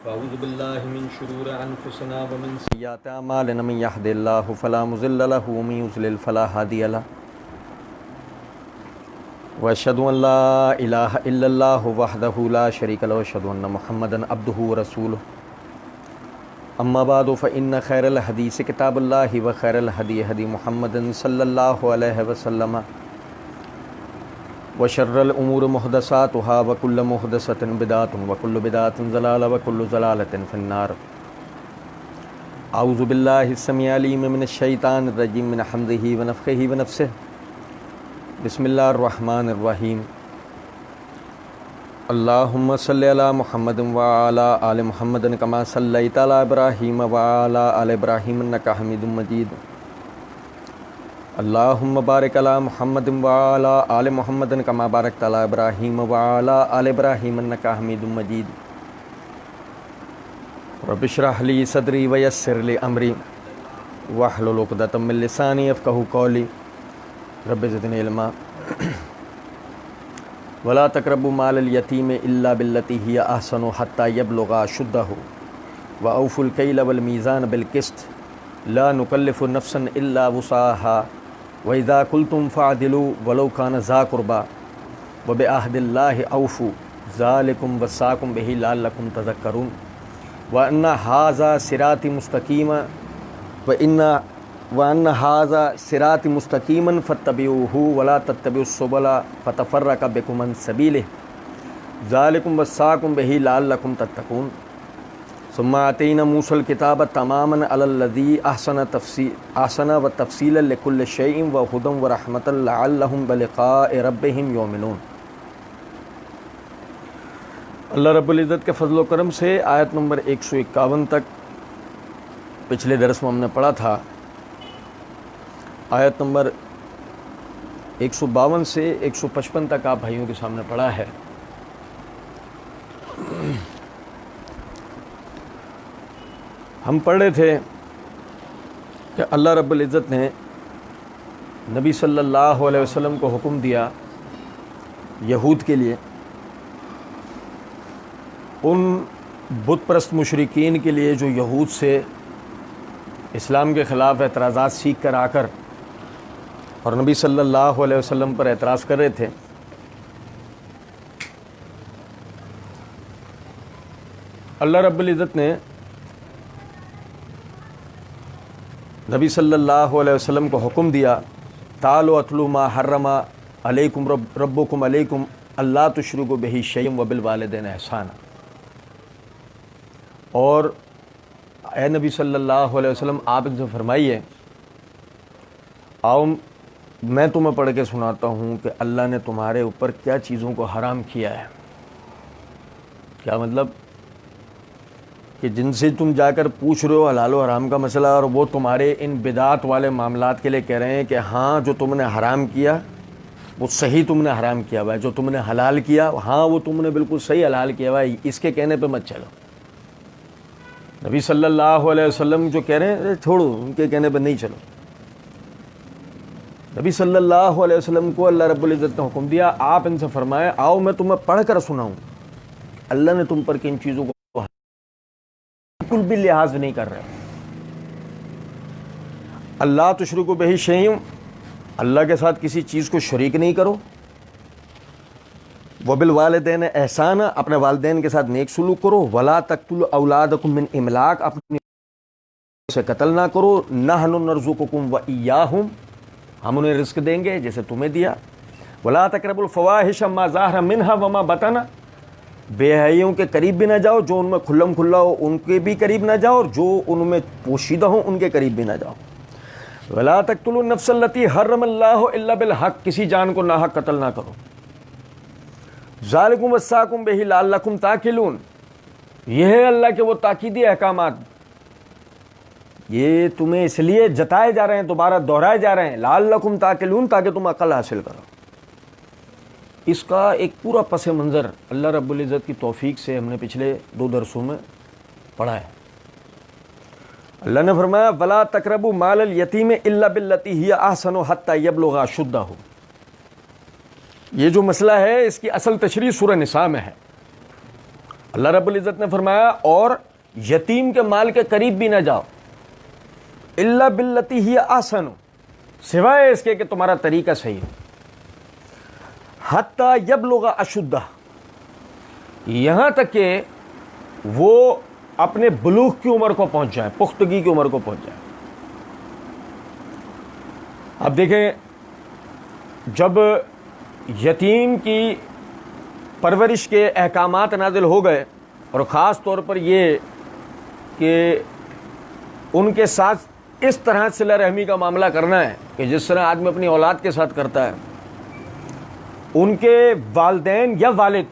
अऊज़ु बिल्लाहि मिन शुरूरि अनफुसिना व मिन सय्यिआति अमालिना मन यहदिल्लाहु फला मुज़िल्ल लहु व मन युज़लिल फला हादिय लहु व अशहदु अन ला इलाहा इल्लल्लाहु वहदहु ला शरीका लहु व अशहदु अन्न मुहम्मदन अब्दुहु व रसूलुहु अम्मा बादु फ़इन्न खैरल हदीस किताबुल्लाहि व खैरल हदी हदी मुहम्मदिन सल्लल्लाहु अलैहि वसल्लम व शर्रल उमूर मुहदसातुहा व कुल्लु मुहदसतिन बिदातुन व कुल्लु बिदातिन ज़लाला व कुल्लु ज़लालतिन फ़िन्नार। आऊज़ु बिल्लाहि स्समीइल अलीम मिनश शैतानिर रजीम मिन हम्ज़िहि व नफ़्ख़िहि व नफ़्सिहि। बिस्मिल्लाहिर रहमानिर रहीम। अल्लाहुम्मा सल्लि अला मुहम्मदिन व अला आलि मुहम्मदिन कमा सल्लैता अला इब्राहीम व अला आलि इब्राहीम इन्नका हमीदुम मजीद। अल्लाहुम्मा बारिक अला मुहम्मदिन व अला आलि मुहम्मदिन कमा बारकता अला इब्राहीम व अला आलि इब्राहीम इन्नका हमीदुम मजीद। रब्बि इश्रह ली सदरी व यस्सिर ली अमरी वहलुल उक़दतम मिन लिसानी यफ़क़हू क़ौली। रब्बि ज़िदनी इल्मा वला तक़रबू मालल यतीम इल्ला बिल्लती हिय अहसनु हत्ता यबलुगा अशुद्धहू व औफ़ुल कैल वल मीज़ान बिल क़िस्त ला नुकल्लिफ़ु नफ़्सन इल्ला वुसाहा व इज़ा क़ुल्तुम फ़अदिलू वलौ कान ज़ा क़ुरबा व बिअहदिल्लाहि औफ़ू ज़ालिकुम वस्साकुम बिही लअल्लकुम तज़क्करून व अन्ना हाज़ा सिराती मुस्तक़ीमा व अन्ना हाज़ा सिराती मुस्तक़ीमन फ़त्तबिऊहु वला तत्तबिउस सुबुला फ़तफ़र्रक़ बिकुम अन सबीलिहि ज़ालिकुम वस्साकुम बिही लअल्लकुम तत्तक़ून। सुम्मा आतैना मूसल किताब तमामन अलल्लज़ी अहसन व तफ़सीलन लिकुल्लि शैइन व हुदन व रहमतन लअल्लहुम बिलिक़ाइ रब्बिहिम युमिनून। अल्लाह रब्बुल इज़्ज़त के फ़ज़ल व करम से आयत नंबर 151 तक पिछले दरस में हमने पढ़ा था। आयत नंबर 152 से 155 तक आप भाइयों के सामने पढ़ा है। हम पढ़ रहे थे कि अल्लाह रब्बुल इज़्ज़त ने नबी सल्लल्लाहु अलैहि वसल्लम को हुक्म दिया यहूद के लिए उन बुत परस्त मुशरिकीन के लिए जो यहूद से इस्लाम के ख़िलाफ़ एतराज़ात सीख कर आकर और नबी सल्लल्लाहु अलैहि वसल्लम पर एतराज़ कर रहे थे। अल्लाह रब्बुल इज़्ज़त ने नबी सल्लल्लाहु अलैहि वसल्लम को हुक्म दिया तालो अतलू मा हर्रमा अलैकुम रब्बुकुम अलैकुम अल्ला तुश्रिकू बिही शैअन व बिल वालिदैन एहसाना। और ए नबी सल्लल्लाहु अलैहि वसल्लम आप इनसे फरमाइए, आओ मैं तुम्हें पढ़ के सुनाता हूँ कि अल्लाह ने तुम्हारे ऊपर क्या चीज़ों को हराम किया है। क्या मतलब कि जिनसे तुम जाकर पूछ रहे हो हलाल व हराम का मसला और वो तुम्हारे इन बिदात वाले मामलात के लिए कह रहे हैं कि हाँ जो तुमने हराम किया वो सही तुमने हराम किया हुआ है, जो तुमने हलाल किया हाँ वो तुमने बिल्कुल सही हलाल किया हुआ है, इसके कहने पे मत चलो। नबी सल्लल्लाहु अलैहि वसल्लम जो कह रहे हैं छोड़ो, उनके कहने पे नहीं चलो। नबी सल्लल्लाहु अलैहि वसल्लम को अल्लाह रब्बुल इज़्ज़त ने हुक्म दिया आप इनसे फरमाएं आओ मैं तुम्हें पढ़ कर सुनाऊँ अल्लाह ने तुम पर किन चीज़ों को बिल्कुल भी लिहाज नहीं कर रहे। अल्लाह तुश्रिकू बिही शैअन, अल्लाह के साथ किसी चीज़ को शरीक नहीं करो। वबिल वालिदैन एहसाना, अपने वालिदैन के साथ नेक सलूक करो। वला तक़्तुलू औलादकुम मिन इमलाक, अपने से कत्ल ना करो। नहनु नर्ज़ुकुकुम व इय्याहुम, हम उन्हें रिस्क देंगे जैसे तुम्हें दिया। वला तक़रबुल फ़वाहिश मा ज़हरा मिन्हा व मा बतना, बेहयाइयों के करीब भी ना जाओ, जो उनमें खुल्लम खुल्ला हो उनके भी करीब ना जाओ और जो उनमें पोशीदा हो उनके करीब भी ना जाओ। वला तक़्तुलू नफ़्सल्लती हर्रमल्लाहु इल्ला बिल हक़, किसी जान को नाहक कत्ल ना करो। ज़ालिकुम वस्साकुम बिही लअल्लकुम ताक़िलून, यह है अल्लाह के वो ताकीदी अहकामात, ये तुम्हें इसलिए जताए जा रहे हैं, दोबारा दोहराए जा रहे हैं लअल्लकुम ताक़िलून, ताकि तुम अक़ल हासिल करो। इसका एक पूरा पस मंज़र अल्लाह रब्बुल इज़्ज़त की तौफ़ीक से हमने पिछले 2 दरसों में पढ़ा है। अल्लाह ने फरमाया वला तक़रबू मालल यतीम इल्ला बिल्लती हिय अहसनु हत्ता यबलुगा अशुद्धहू। ये जो मसला है इसकी असल तशरीह सूरह निसा में है। अल्लाह रब्बुल इज़्ज़त ने फरमाया और यतीम के माल के करीब भी ना जाओ, इल्ला बिल्लती ही आसन, सिवाय इसके कि तुम्हारा तरीका सही हो। हत्ता यबलुगा अशुद्दा, यहां तक कि वो अपने बुलूग की उम्र को पहुंच जाए, पुख्तगी की उम्र को पहुंच जाए। अब देखें, जब यतीम की परवरिश के अहकामात नाजिल हो गए और ख़ास तौर पर ये कि उनके साथ इस तरह सिला रहमी का मामला करना है कि जिस तरह आदमी अपनी औलाद के साथ करता है, उनके वालिदैन या वालिद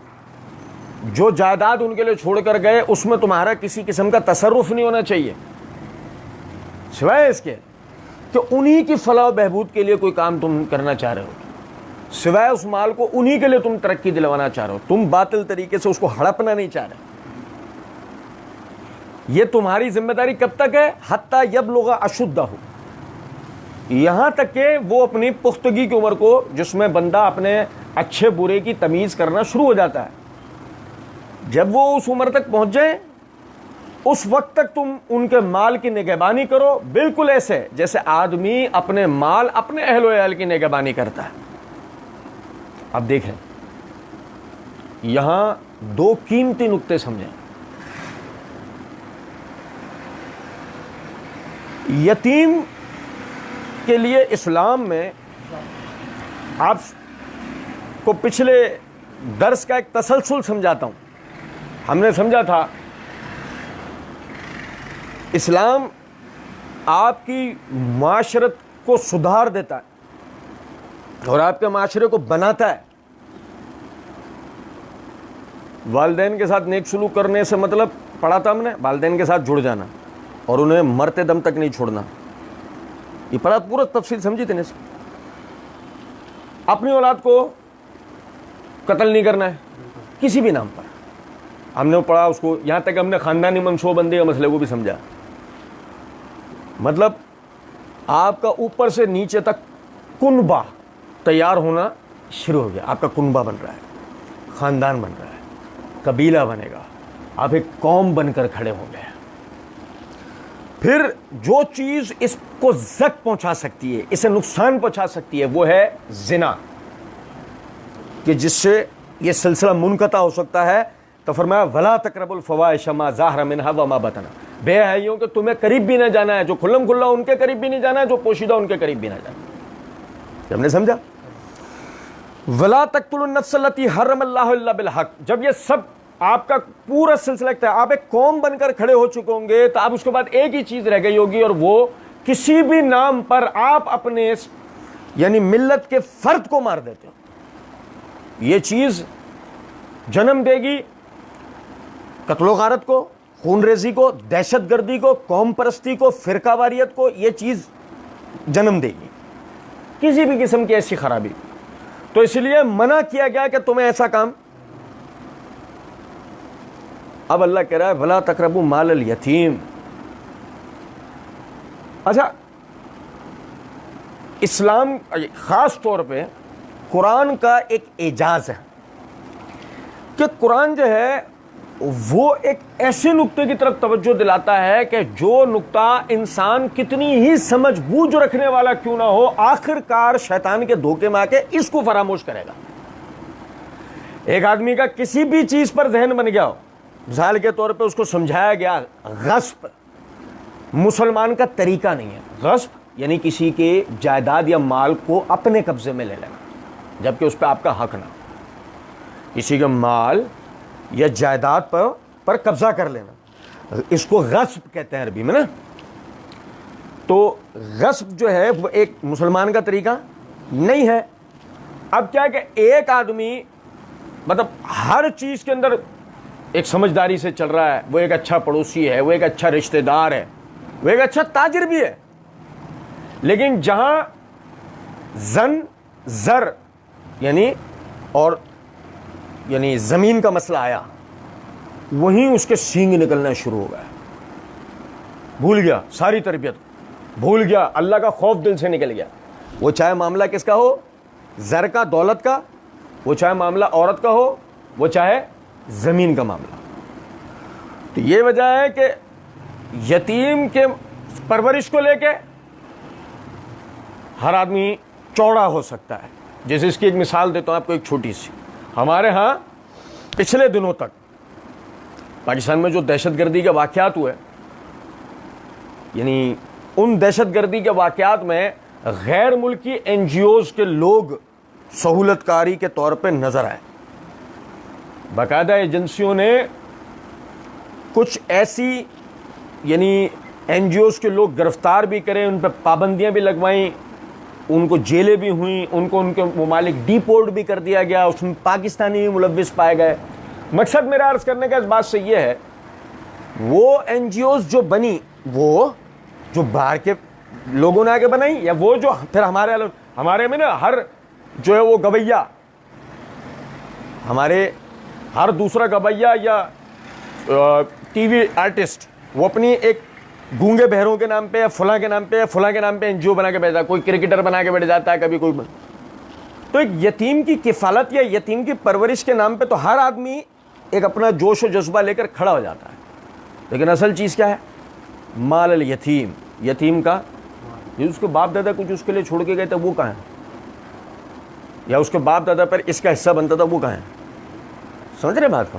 जो जायदाद उनके लिए छोड़ कर गए उसमें तुम्हारा किसी किस्म का तसर्रुफ नहीं होना चाहिए, सिवाय इसके कि उन्हीं की फलाह बहबूद के लिए कोई काम तुम करना चाह रहे हो, सिवाय उस माल को उन्हीं के लिए तुम तरक्की दिलवाना चाह रहे हो, तुम बातिल तरीके से उसको हड़पना नहीं चाह रहे। ये तुम्हारी जिम्मेदारी कब तक है? हत्ता यबलुगा अशुद्दहु, यहां तक कि वो अपनी पुख्तगी की उम्र को, जिसमें बंदा अपने अच्छे बुरे की तमीज करना शुरू हो जाता है, जब वो उस उम्र तक पहुंच जाए उस वक्त तक तुम उनके माल की निगहबानी करो, बिल्कुल ऐसे जैसे आदमी अपने माल अपने अहलो अयाल की निगहबानी करता है। अब देखें, यहां दो कीमती नुक्ते समझें। यतीम के लिए इस्लाम में, आपको पिछले दर्स का एक तसलसल समझाता हूं। हमने समझा था इस्लाम आपकी माशरत को सुधार देता है और आपके माशरे को बनाता है। वालिदैन के साथ नेक सलूक करने से मतलब पढ़ा था हमने, वालिदैन के साथ जुड़ जाना और उन्हें मरते दम तक नहीं छोड़ना। ये पढ़ा, पूरा तफसील समझी थे। अपनी औलाद को कत्ल नहीं करना है किसी भी नाम पर, हमने वो पढ़ा उसको, यहां तक हमने खानदानी मनसूबबंदी के मसले को भी समझा। मतलब आपका ऊपर से नीचे तक कुनबा तैयार होना शुरू हो गया, आपका कुनबा बन रहा है, खानदान बन रहा है, कबीला बनेगा, आप एक कौम बनकर खड़े हो गए। फिर जो चीज इसको जक पहुंचा सकती है, इसे नुकसान पहुंचा सकती है, वो है जिना, कि जिससे यह सिलसिला मुनक़ता हो सकता है। तो फरमाया वला तक़रबुल फ़वाहिश मा ज़हरा मिन्हा व मा बतना, बेहयाइयों के तुम्हें करीब भी ना जाना है, जो खुल्लम खुल्ला उनके करीब भी नहीं जाना है, जो पोशीदा उनके करीब भी ना जाना। हमने समझा? वला तक़तुलुन नफ़्स अल्लती हर्रमल्लाहु इल्ला बिल हक़, जब ये सब आपका पूरा सिलसिला है, आप एक कौम बनकर खड़े हो चुके होंगे, तो अब उसके बाद एक ही चीज रह गई होगी, और वो किसी भी नाम पर आप अपने यानी मिल्लत के फर्द को मार देते हो। ये चीज जन्म देगी कत्लो गारत को, खून रेजी को, दहशत गर्दी को, कौम परस्ती को, फिरकावारियत को, ये चीज जन्म देगी, किसी भी किस्म की ऐसी खराबी। तो इसलिए मना किया गया कि तुम्हें ऐसा काम। अब अल्लाह कह रहा है भला तकरबू माल अल यतीम। अच्छा, इस्लाम खास तौर पे कुरान का एक एजाज है कि कुरान जो है वो एक ऐसे नुक्ते की तरफ तवज्जो दिलाता है कि जो नुक्ता इंसान कितनी ही समझ बूझ रखने वाला क्यों ना हो, आखिरकार शैतान के धोखे में आके इसको फरामोश करेगा। एक आदमी का किसी भी चीज पर जहन बन गया हो, मिसाल के तौर पे उसको समझाया गया गस्ब मुसलमान का तरीका नहीं है। गस्ब यानी किसी के जायदाद या माल को अपने कब्जे में ले लेना, जबकि उस पर आपका हक ना, किसी के माल या जायदाद पर कब्जा कर लेना, इसको गस्ब कहते हैं अरबी में ना। तो गस्ब जो है वो एक मुसलमान का तरीका नहीं है। अब क्या है कि एक आदमी मतलब हर चीज के अंदर एक समझदारी से चल रहा है, वो एक अच्छा पड़ोसी है, वो एक अच्छा रिश्तेदार है, वो एक अच्छा ताजिर भी है, लेकिन जहां जन जर यानी जमीन का मसला आया, वहीं उसके सींग निकलना शुरू हो गया। भूल गया सारी तरबियत, भूल गया, अल्लाह का खौफ दिल से निकल गया। वो चाहे मामला किसका हो, जर का, दौलत का, वो चाहे मामला औरत का हो, वो चाहे जमीन का मामला। तो ये वजह है कि यतीम के परवरिश को लेके हर आदमी चौड़ा हो सकता है। जैसे इसकी एक मिसाल देता हूँ आपको, एक छोटी सी। हमारे यहाँ पिछले दिनों तक पाकिस्तान में जो दहशतगर्दी के वाक़यात हुए, यानी उन दहशतगर्दी के वाक़यात में गैर मुल्की NGOs के लोग सहूलतकारी के तौर पे नज़र आए। बाकायदा एजेंसियों ने कुछ ऐसी यानी NGOs के लोग गिरफ्तार भी करे, उन पर पाबंदियां भी लगवाईं, उनको जेलें भी हुई, उनको उनके ममालिक डिपोर्ट भी कर दिया गया, उसमें पाकिस्तानी भी मुलव्विस पाए गए। मकसद मेरा अर्ज़ करने का इस बात से ये है, वो NGOs जो बनी वो जो बाहर के लोगों ने आके बनाई, या वो जो फिर हमारे में ना हर जो है वो गवैया, हमारे हर दूसरा गवैया या TV आर्टिस्ट वो अपनी एक गूंगे बहरों के नाम पे या फुला के नाम पे या फुला के नाम पे NGO बना के बैठ जाता है, कोई क्रिकेटर बना के बैठ जाता है, कभी कोई। तो एक यतीम की किफ़ालत या यतीम की परवरिश के नाम पे तो हर आदमी एक अपना जोश और जज्बा लेकर खड़ा हो जाता है, लेकिन असल चीज़ क्या है? माल अल यतीम, यतीम का जो उसके बाप दादा कुछ उसके लिए छोड़ के गए थे वो कहाँ है, या उसके बाप दादा पर इसका हिस्सा बनता था वो कहाँ है? समझ रहे बात का?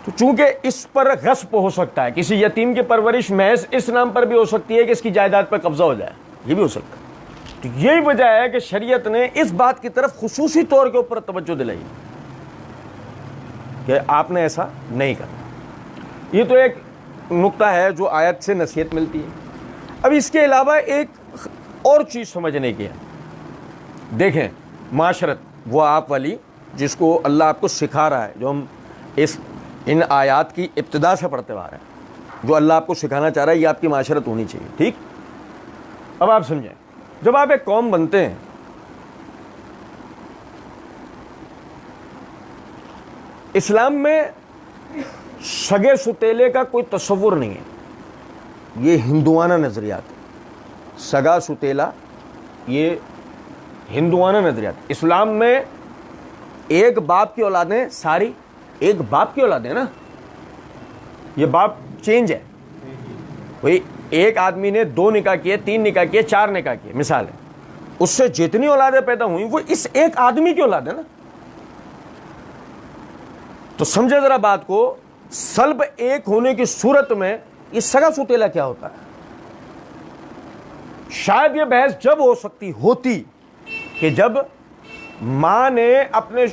तो चूंकि इस पर गस्प हो सकता है, किसी यतीम की परवरिश महज इस नाम पर भी हो सकती है कि इसकी जायदाद पर कब्जा हो जाए, ये भी हो सकता है। तो यही वजह है कि शरीयत ने इस बात की तरफ खुसूसी तौर के ऊपर तवज्जो दिलाई कि आपने ऐसा नहीं करना। ये तो एक नुक्ता है जो आयत से नसीहत मिलती है। अब इसके अलावा एक और चीज़ समझने की है। देखें, माशरत वो आप वाली जिसको अल्लाह आपको सिखा रहा है, जो हम इन आयात की इब्तिदा से पढ़ते आ रहे हैं, जो अल्लाह आपको सिखाना चाह रहा है, ये आपकी माशरत होनी चाहिए। ठीक, अब आप समझें, जब आप एक कौम बनते हैं, इस्लाम में सगे सुतेले का कोई तस्वुर नहीं है, ये हिंदुआना नज़रियात है। सगा सुतेला ये हिंदुआना नज़रियात। इस्लाम में एक बाप की औलादें सारी एक बाप की औलादें ना, ये बाप चेंज है। वही एक आदमी ने 2 निकाह किए, 3 निकाह किए, 4 निकाह किए, मिसाल है, उससे जितनी औलादें पैदा हुई वो इस एक आदमी की औलाद है ना। तो समझे जरा बात को, सल्ब एक होने की सूरत में ये सगा सुतेला क्या होता है? शायद ये बहस जब हो सकती होती कि जब मां ने अपने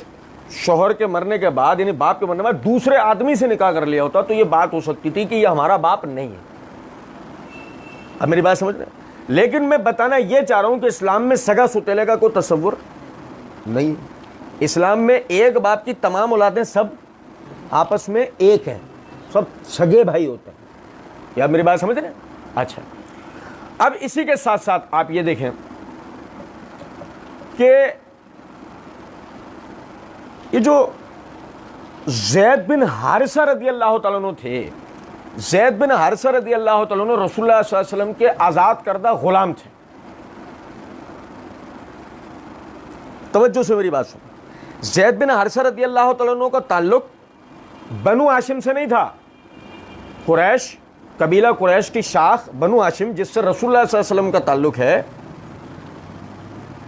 शौहर के मरने के बाद, यानी बाप के मरने के बाद दूसरे आदमी से निकाह कर लिया होता, तो ये बात हो सकती थी कि ये हमारा बाप नहीं है। अब मेरी बात समझ रहे हैं? लेकिन मैं बताना ये चाह रहा हूं कि इस्लाम में सगा सुतेले का कोई तस्वुर नहीं है। इस्लाम में एक बाप की तमाम औलादें सब आपस में एक हैं, सब सगे भाई होते हैं। या मेरी बात समझ रहे हैं? अच्छा, अब इसी के साथ साथ आप ये देखें कि ये जो ज़ैद बिन हारिसा रदी अल्लाह तआला अन्हु थे, ज़ैद बिन हारिसा रदी अल्लाह तआला अन्हु रसूलुल्लाह सल्लल्लाहु अलैहि वसल्लम के आज़ाद करदा गुलाम थे। तवज्जो से मेरी बात सुनो, ज़ैद बिन हारिसा रदी अल्लाह तआला अन्हु का ताल्लुक बनु हाशिम से नहीं था। कुरैश, कबीला कुरैश की शाख बनु हाशिम, जिससे रसूलुल्लाह सल्लल्लाहु अलैहि वसल्लम का ताल्लुक है,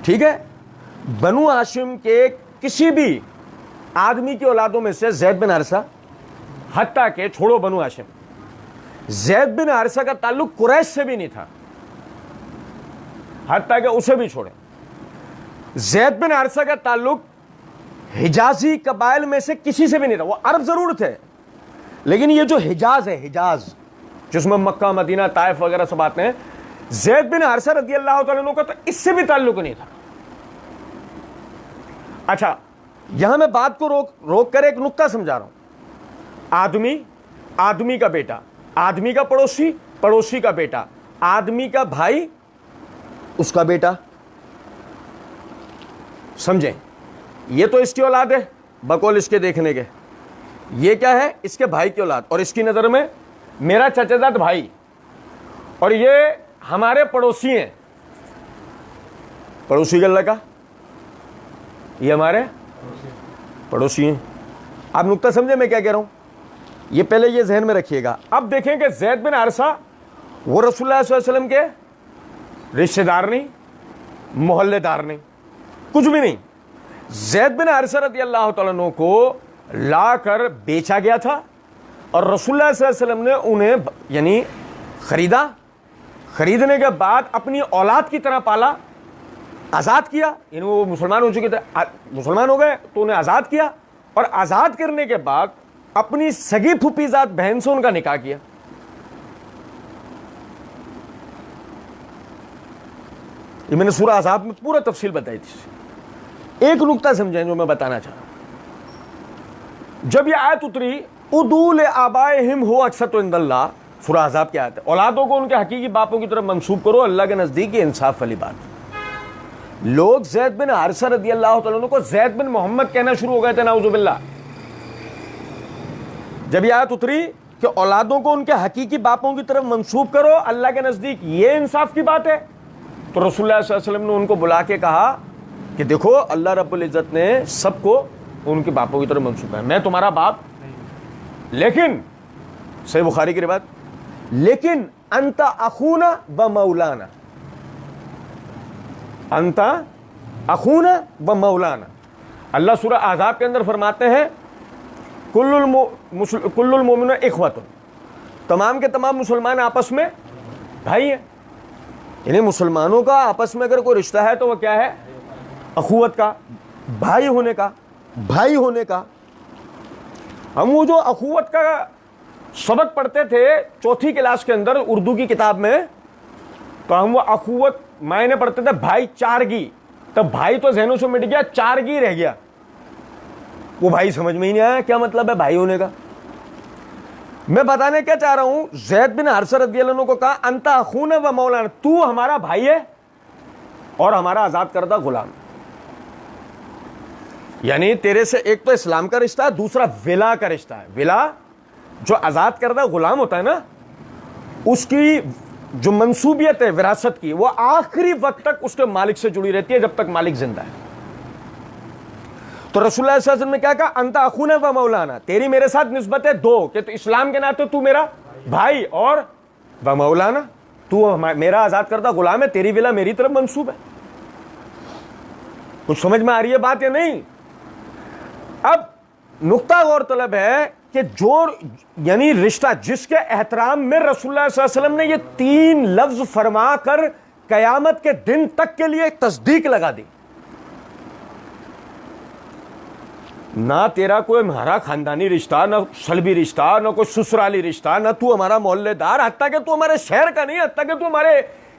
ठीक है, बनु हाशिम के किसी भी आदमी की औलादों में से ज़ैद बिन हारिसा, हत्ता के छोड़ो बनु हाशिम, ज़ैद बिन हारिसा का ताल्लुक कुरैश से भी नहीं था, हत्ता के उसे भी छोड़े। ज़ैद बिन हारिसा का ताल्लुक हिजाजी कबाइल में से किसी से भी नहीं था। वो अरब जरूर थे, लेकिन ये जो हिजाज है, हिजाज जिसमें मक्का, मदीना, ताइफ वगैरह सब आते हैं, ज़ैद बिन हारिसा रज़ी अल्लाह तआला अन्हु का तो इससे भी ताल्लुक नहीं था। अच्छा, यहां मैं बात को रोक कर एक नुक्ता समझा रहा हूं। आदमी, आदमी का बेटा, आदमी का पड़ोसी, पड़ोसी का बेटा, आदमी का भाई, उसका बेटा, समझें? ये तो इसकी औलाद है बकौल इसके देखने के, ये क्या है? इसके भाई की औलाद, और इसकी नज़र में मेरा चचेजाद भाई, और ये हमारे पड़ोसी हैं, पड़ोसी का लड़का, ये हमारे पड़ोसी हैं। आप नुक्ता समझे मैं क्या कह रहा हूं? ये पहले ये जहन में रखिएगा। अब देखें कि ज़ैद बिन हारिसा वो रसूलुल्लाह सल्लल्लाहु अलैहि वसल्लम के रिश्तेदार नहीं, मोहल्लेदार नहीं, कुछ भी नहीं। ज़ैद बिन हारिसा रज़ियल्लाहु तआला अन्हु को लाकर बेचा गया था और रसूलुल्लाह सल्लल्लाहु अलैहि वसल्लम ने उन्हें यानी खरीदा, खरीदने के बाद अपनी औलाद की तरह पाला, आज़ाद किया। यानी वो मुसलमान हो चुके थे, मुसलमान हो गए तो उन्हें आज़ाद किया और आज़ाद करने के बाद अपनी सगी फुफीजात बहन से उनका निकाह किया। ये मैंने सूरह अहज़ाब में पूरा तफसील बताई थी। एक नुक्ता समझें जो मैं बताना चाह रहा हूं। जब ये आयत उतरी उदूल आबाइहिम हो अक्सर इंदल्लाह, सूरह अहज़ाब की आयत है, औलादों को उनके हकीकी बापों की तरफ मंसूब करो, अल्लाह के नज़दीक ये इंसाफ वाली बात। लोग ज़ैद बिन हारिसा रज़ियल्लाहु तआला अन्हु को ज़ैद बिन मोहम्मद कहना शुरू हो गए थे, नाउज़ुबिल्लाह। जब ये आयत उतरी कि औलादों को उनके हकीकी बापों की तरफ मंसूब करो, अल्लाह के नज़दीक ये इंसाफ की बात है, तो रसूलुल्लाह सल्लल्लाहु अलैहि वसल्लम ने उनको बुला के कहा कि देखो अल्लाह रब्बुल इज़्ज़त ने सबको उनके बापों की तरफ मंसूब है, मैं तुम्हारा बाप, लेकिन सही बुखारी की रिवायत, लेकिन अंता अखूना व मौलाना, अंता अखूना व मौलाना। अल्लाह सूरह अहज़ाब के अंदर फरमाते हैं कुल्लुल मोमिन इख्वतुन, तमाम के तमाम मुसलमान आपस में भाई हैं। यानी मुसलमानों का आपस में अगर कोई रिश्ता है तो वह क्या है? अखुवत का, भाई होने का, भाई होने का। हम वो जो अखुवत का सबक पढ़ते थे चौथी क्लास के अंदर उर्दू की किताब में, तो हम वो अखुवत मायने पढ़ते थे भाईचारगी, तब भाई तो जहनों से मिट गया, चारगी रह गया। वो भाई समझ में ही नहीं आया क्या मतलब है भाई होने का। मैं बताने क्या चाह रहा हूं, ज़ैद बिन हारिसा रज़ियल्लाहु अन्हु को कहा अंता अखूना व मौलाना, तू हमारा भाई है और हमारा आजाद करदा गुलाम। यानी तेरे से एक तो इस्लाम का रिश्ता है, दूसरा विला का रिश्ता है। विला जो आजाद करदा गुलाम होता है ना, उसकी जो मंसूबियत है विरासत की, वो आखिरी वक्त तक उसके मालिक से जुड़ी रहती है जब तक मालिक जिंदा है। तो रसूलुल्लाह सल्लल्लाहु अलैहि वसल्लम ने क्या कहा? अंता अखूना व मौलाना, तेरी मेरे साथ निस्बत है दो, कि तो इस्लाम के नाते तू मेरा भाई और व मौलाना, तू मेरा आजाद करदा गुलाम है, तेरी विला मेरी तरफ मंसूब है। कुछ समझ में आ रही है बात या नहीं? अब नुक्ता गौरतलब है कि जो यानी रिश्ता जिसके एहतराम में रसूलुल्लाह सल्लल्लाहु अलैहि वसल्लम ने ये तीन लफ्ज फरमा कर कयामत के दिन तक के लिए एक तस्दीक लगा दी, ना तेरा कोई हमारा खानदानी रिश्ता, ना सलबी रिश्ता, ना कोई ससुराली रिश्ता, ना तू हमारा मोहल्लेदार, हत्ता कि तू हमारे शहर का नहीं, हत्ता कि तू हमारे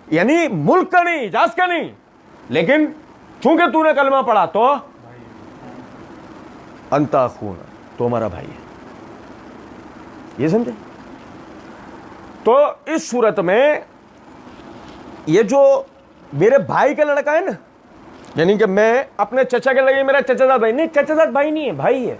यानी मुल्क का नहीं, इजाज का नहीं, लेकिन चूंकि तूने कलमा पढ़ा तो अंता खूना, तो हमारा भाई है। ये समझे? तो इस सूरत में ये जो मेरे भाई का लड़का है ना, यानी कि मैं अपने चचा के लगे मेरा चचाजाद भाई नहीं, चचाजाद भाई नहीं है, भाई है।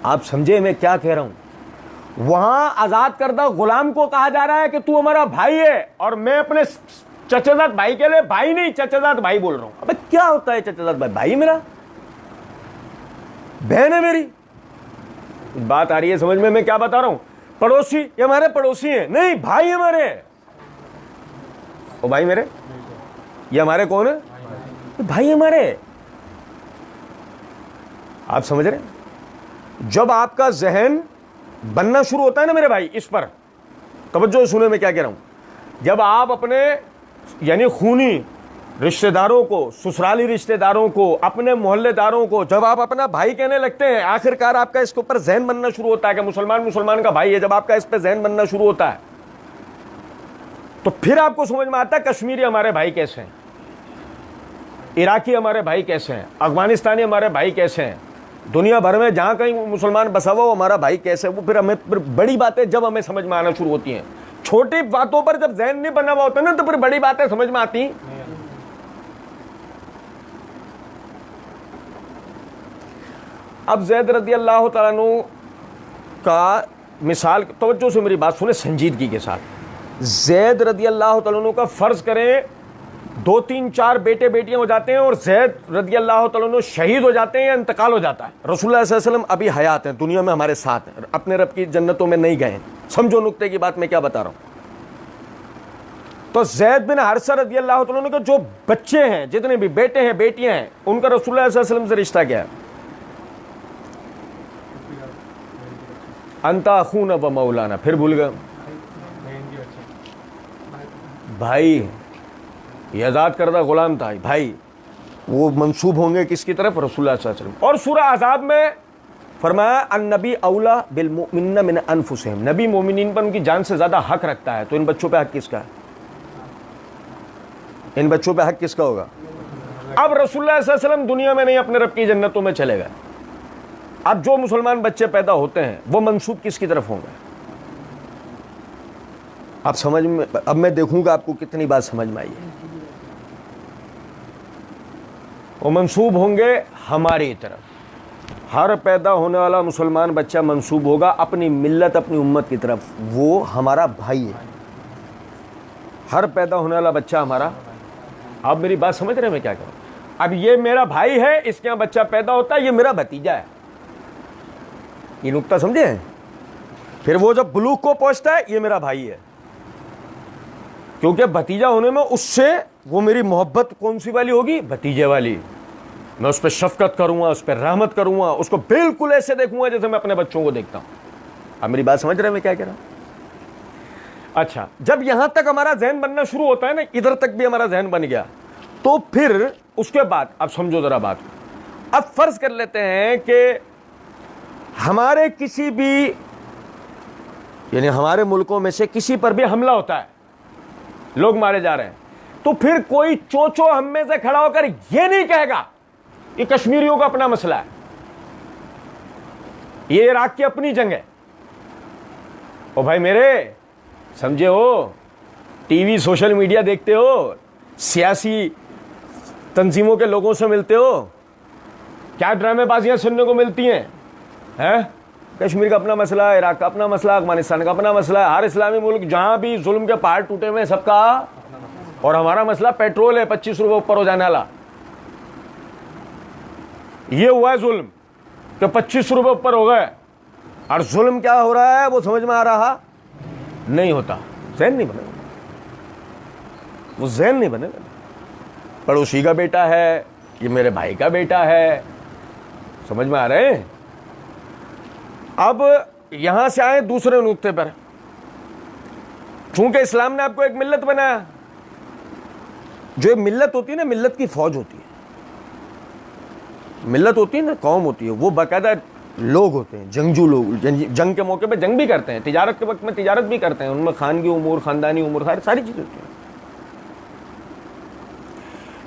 आप समझे मैं क्या कह रहा हूं? वहां आजाद करदा गुलाम को कहा जा रहा है कि तू हमारा भाई है, और मैं अपने चचाजाद भाई के लिए भाई नहीं चचाजाद भाई बोल रहा हूं। अबे क्या होता है चचाजाद भाई? भाई मेरा, बहन है मेरी। बात आ रही है समझ में? मैं क्या बता रहा हूं? पड़ोसी, ये हमारे पड़ोसी हैं, नहीं भाई हमारे। ओ भाई मेरे, ये हमारे कौन है? भाई हमारे। आप समझ रहे? जब आपका जहन बनना शुरू होता है ना मेरे भाई, इस पर तवज्जो सुने मैं क्या कह रहा हूं। जब आप अपने यानी खूनी रिश्तेदारों को, ससुराली रिश्तेदारों को, अपने मोहल्लेदारों को जब आप अपना भाई कहने लगते हैं, आखिरकार आपका इसके ऊपर जहन बनना शुरू होता है कि मुसलमान मुसलमान का भाई है। जब आपका इस पर जहन बनना शुरू होता है तो फिर आपको समझ में आता है कश्मीरी हमारे भाई कैसे हैं, इराकी हमारे भाई कैसे हैं, अफगानिस्तानी हमारे भाई कैसे हैं, दुनिया भर में जहां कहीं मुसलमान बसा हुआ वो हमारा भाई कैसे है। वो फिर हमें बड़ी बातें जब हमें समझ में आना शुरू होती हैं। छोटी बातों पर जब जहन नहीं बना हुआ होता ना, तो फिर बड़ी बातें समझ में आती। अब ज़ैद रज़ियल्लाहु तआला अन्हु का मिसाल, तवज्जो से मेरी बात सुने संजीदगी के साथ। ज़ैद रज़ियल्लाहु तआला अन्हु का फर्ज करें 2 3 4 बेटे बेटियां हो जाते हैं और ज़ैद रज़ी अल्लाह तआला अन्हु शहीद हो जाते हैं या इंतकाल हो जाता है। रसूलुल्लाह सल्लल्लाहु अलैहि वसल्लम अभी हयात हैं, दुनिया में हमारे साथ हैं, अपने रब की जन्नतों में नहीं गए। समझो नुक्ते की बात मैं क्या बता रहा हूं। तो ज़ैद बिन हारिसा रज़ी अल्लाह तआला अन्हु के जो बच्चे हैं, जितने भी बेटे हैं बेटियां हैं, उनका रसूलुल्लाह सल्लल्लाहु अलैहि वसल्लम से रिश्ता क्या है? अंता अखूना व मौलाना, फिर भूल गए भाई, ये आज़ाद करदा गुलाम था भाई, वो मंसूब होंगे किसकी तरफ? रसूलुल्लाह सल्लल्लाहु अलैहि वसल्लम। और सूरह अज़ाब में फरमाया अन्नबी औला बिल मुमिनीन मिन अनफुसिहिम, नबी मोमिनीन पर उनकी जान से ज़्यादा हक रखता है। तो इन बच्चों पे हक किसका है? इन बच्चों पे हक किसका होगा? अब रसूलुल्लाह सल्लल्लाहु अलैहि वसल्लम दुनिया में नहीं, अपने रब की जन्नतों में चले गए। अब जो मुसलमान बच्चे पैदा होते हैं वो मंसूब किसकी तरफ होंगे? आप समझ में, अब मैं देखूंगा आपको कितनी बात समझ में आई है। वो मंसूब होंगे हमारी तरफ। हर पैदा होने वाला मुसलमान बच्चा मंसूब होगा अपनी मिल्लत, अपनी उम्मत की तरफ। वो हमारा भाई है। हर पैदा होने वाला बच्चा हमारा। आप मेरी बात समझ रहे हैं मैं क्या करूं? अब ये मेरा भाई है, इसके यहाँ बच्चा पैदा होता है, ये मेरा भतीजा है। ये नुक्ता समझे? फिर वो जब बुलूग को पहुंचता है, ये मेरा भाई है, क्योंकि भतीजा होने में उससे वो मेरी मोहब्बत कौन सी वाली होगी? भतीजे वाली। मैं उस पर शफकत करूंगा, उस पर रहमत करूंगा, उसको बिल्कुल ऐसे देखूंगा जैसे मैं अपने बच्चों को देखता हूं। आप मेरी बात समझ रहे हैं मैं क्या कह रहा हूं? अच्छा, जब यहां तक हमारा जहन बनना शुरू होता है ना, इधर तक भी हमारा जहन बन गया, तो फिर उसके बाद अब समझो जरा बात। अब फर्ज कर लेते हैं कि हमारे किसी भी, यानी हमारे मुल्कों में से किसी पर भी हमला होता है, लोग मारे जा रहे हैं, तो फिर कोई चोचो हम में से खड़ा होकर यह नहीं कहेगा ये कश्मीरियों का अपना मसला है, ये इराक की अपनी जंग है। ओ भाई मेरे, समझे हो? टीवी सोशल मीडिया देखते हो, सियासी तंजीमों के लोगों से मिलते हो, क्या ड्रामेबाजियां सुनने को मिलती हैं? कश्मीर का अपना मसला है, इराक का अपना मसला, अफगानिस्तान का अपना मसला है। हर इस्लामी मुल्क जहां भी जुल्म के पहाड़ टूटे हुए सबका, और हमारा मसला पेट्रोल है 25 रुपए ऊपर हो जाने वाला। ये हुआ है जुल्म कि 25 रुपए ऊपर हो गए, और जुल्म क्या हो रहा है वो समझ में आ रहा नहीं होता। ज़हन नहीं बनेगा, वो ज़हन नहीं बनेगा। पड़ोसी का बेटा है, ये मेरे भाई का बेटा है, समझ में आ रहे हैं? अब यहां से आए दूसरे नुक्ते पर। चूंकि इस्लाम ने आपको एक मिल्लत बनाया, जो मिल्लत होती है ना, मिल्लत की फौज होती है, मिल्लत होती है ना, कौम होती है, वो बाकायदा लोग होते हैं, जंगजू लोग, जंग के मौके पे जंग भी करते हैं, तिजारत के वक्त में तिजारत भी करते हैं, उनमें खानगी उमूर, खानदानी उमूर, सारी चीजें होती हैं।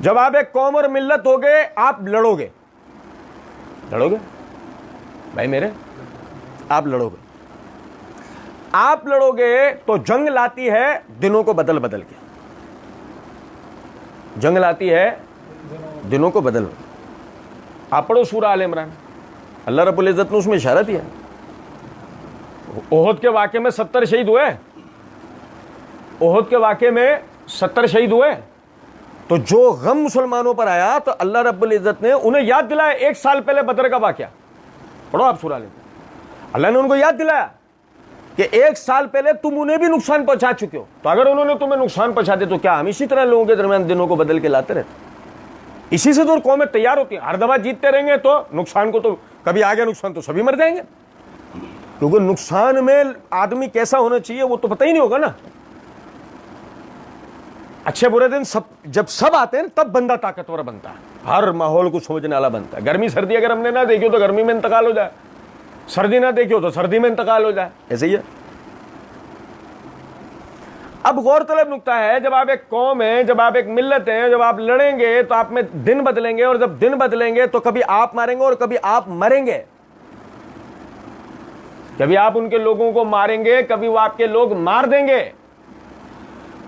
जब आप एक कौम और मिल्लत हो गए, आप लड़ोगे, लड़ोगे भाई मेरे, आप लड़ोगे। आप लड़ोगे तो जंग लाती है दिनों को बदल बदल के, जंग लाती है दिनों को बदल। आप पढ़ो सूरह आल इमरान, अल्लाह रब्बुल इज्जत ने उसमें इशारा दिया। ओहद के वाक़े में 70 शहीद हुए, ओहद के वाक़े में 70 शहीद हुए। तो जो गम मुसलमानों पर आया तो अल्लाह रब्बुल इज्जत ने उन्हें याद दिलाया 1 साल पहले बदर का वाक़या। पढ़ो आप सूरह आल इमरान, अल्लाह ने उनको याद दिलाया कि 1 साल पहले तुम उन्हें भी नुकसान पहुंचा चुके हो। तो अगर उन्होंने तुम्हें नुकसान पहुंचा दिया तो क्या हम इसी तरह लोगों के दरमियान दिनों को बदल के लाते रहते? इसी से तो कौमें तैयार होती हैं। हर दफा जीतते रहेंगे तो नुकसान को, तो कभी आ गया नुकसान तो सभी मर जाएंगे, क्योंकि नुकसान में आदमी कैसा होना चाहिए वो तो पता ही नहीं होगा ना। अच्छे बुरे दिन सब, जब सब आते हैं तब बंदा ताकतवर बनता है, हर माहौल को समझने वाला बनता है। गर्मी सर्दी अगर हमने ना देखी हो तो गर्मी में इंतकाल हो जाए, सर्दी ना देखी हो तो सर्दी में इंतकाल हो जाए, ऐसे ही है। अब गौरतलब नुकता है, जब आप एक कौम है, जब आप एक मिल्लत हैं, जब आप लड़ेंगे तो आप में दिन बदलेंगे, और जब दिन बदलेंगे तो कभी आप मारेंगे और कभी आप मरेंगे। कभी आप उनके लोगों को मारेंगे, कभी वो आपके लोग मार देंगे।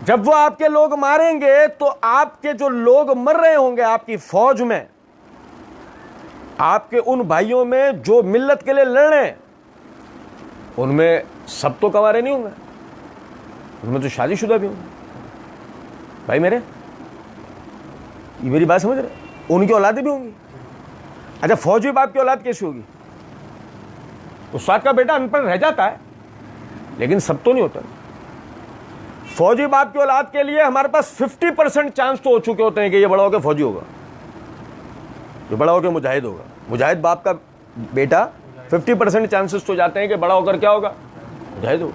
जब वो आपके लोग मारेंगे तो आपके जो लोग मर रहे होंगे आपकी फौज में, आपके उन भाइयों में जो मिल्लत के लिए लड़ रहे हैं, उनमें सब तो कंवारे नहीं होंगे, उनमें तो शादीशुदा भी होंगे भाई मेरे। ये मेरी बात समझ रहे? उनकी औलादें भी होंगी। अच्छा, फौजी बाप की औलाद कैसी होगी? उस्ताद का बेटा अनपढ़ रह जाता है, लेकिन सब तो नहीं होता। फौजी बाप की औलाद के लिए हमारे पास 50% चांस तो हो चुके होते हैं कि ये बड़ा होकर फौजी होगा, जो बड़ा होकर मुजाहिद होगा। मुजाहिद बाप का बेटा 50% चांसेस तो जाते हैं कि बड़ा होकर क्या होगा? मुजाहिद होगा।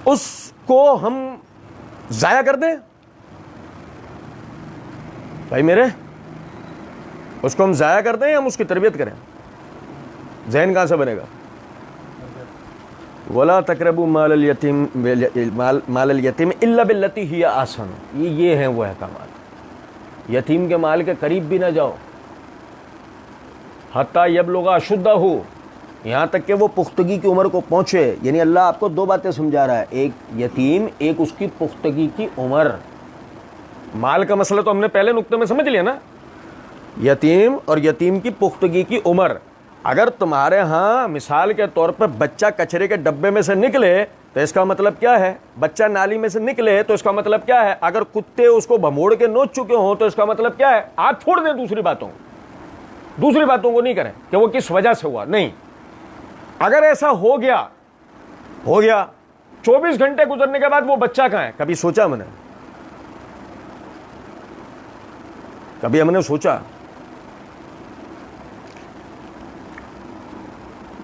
उसको हम जाया कर दें भाई मेरे, उसको हम जाया कर दें या हम उसकी तरबियत करें? जहन कहां से बनेगा? वला तकरबू मालल यतीम इल्ला बिल्लती हिया आसन। ये हैं वो अहकामात। यतीम के माल के करीब भी ना जाओ, हत्ता यबलुगा अशुद्धहु, यहाँ तक कि वो पुख्तगी की उम्र को पहुंचे। यानी अल्लाह आपको दो बातें समझा रहा है, एक यतीम, एक उसकी पुख्तगी की उम्र। माल का मसला तो हमने पहले नुक्ते में समझ लिया ना, यतीम और यतीम की पुख्तगी की उम्र। अगर तुम्हारे यहाँ मिसाल के तौर पर बच्चा कचरे के डब्बे में से निकले तो इसका मतलब क्या है? बच्चा नाली में से निकले तो इसका मतलब क्या है? अगर कुत्ते उसको भमोड़ के नोच चुके हों तो इसका मतलब क्या है? आज छोड़ दें दूसरी बातों को नहीं करें कि वो किस वजह से हुआ, नहीं। अगर ऐसा हो गया 24 घंटे गुजरने के बाद वो बच्चा कहां है? कभी सोचा मैंने? कभी हमने सोचा?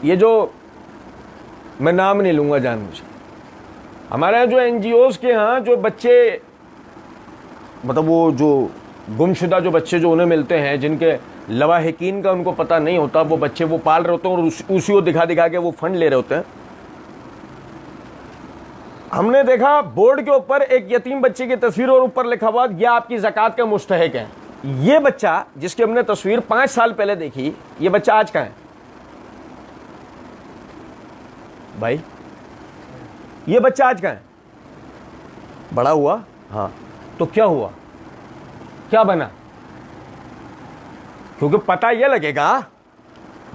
ये जो मैं नाम नहीं लूंगा जानबूझ, हमारे यहाँ जो एनजीओज के यहाँ जो बच्चे, मतलब वो जो गुमशुदा जो बच्चे जो उन्हें मिलते हैं, जिनके लवाहिकीन का उनको पता नहीं होता, वो बच्चे वो पाल रहे होते हैं और उसी को दिखा दिखा के वो फंड ले रहे होते हैं। हमने देखा बोर्ड के ऊपर एक यतीम बच्चे की तस्वीर और ऊपर लिखा हुआ ये आपकी ज़कात का मुस्तहिक है। ये बच्चा जिसकी हमने तस्वीर 5 साल पहले देखी, ये बच्चा आज कहाँ है भाई? ये बच्चा आज कहाँ है? बड़ा हुआ? हाँ, तो क्या हुआ? क्या बना? क्योंकि पता यह लगेगा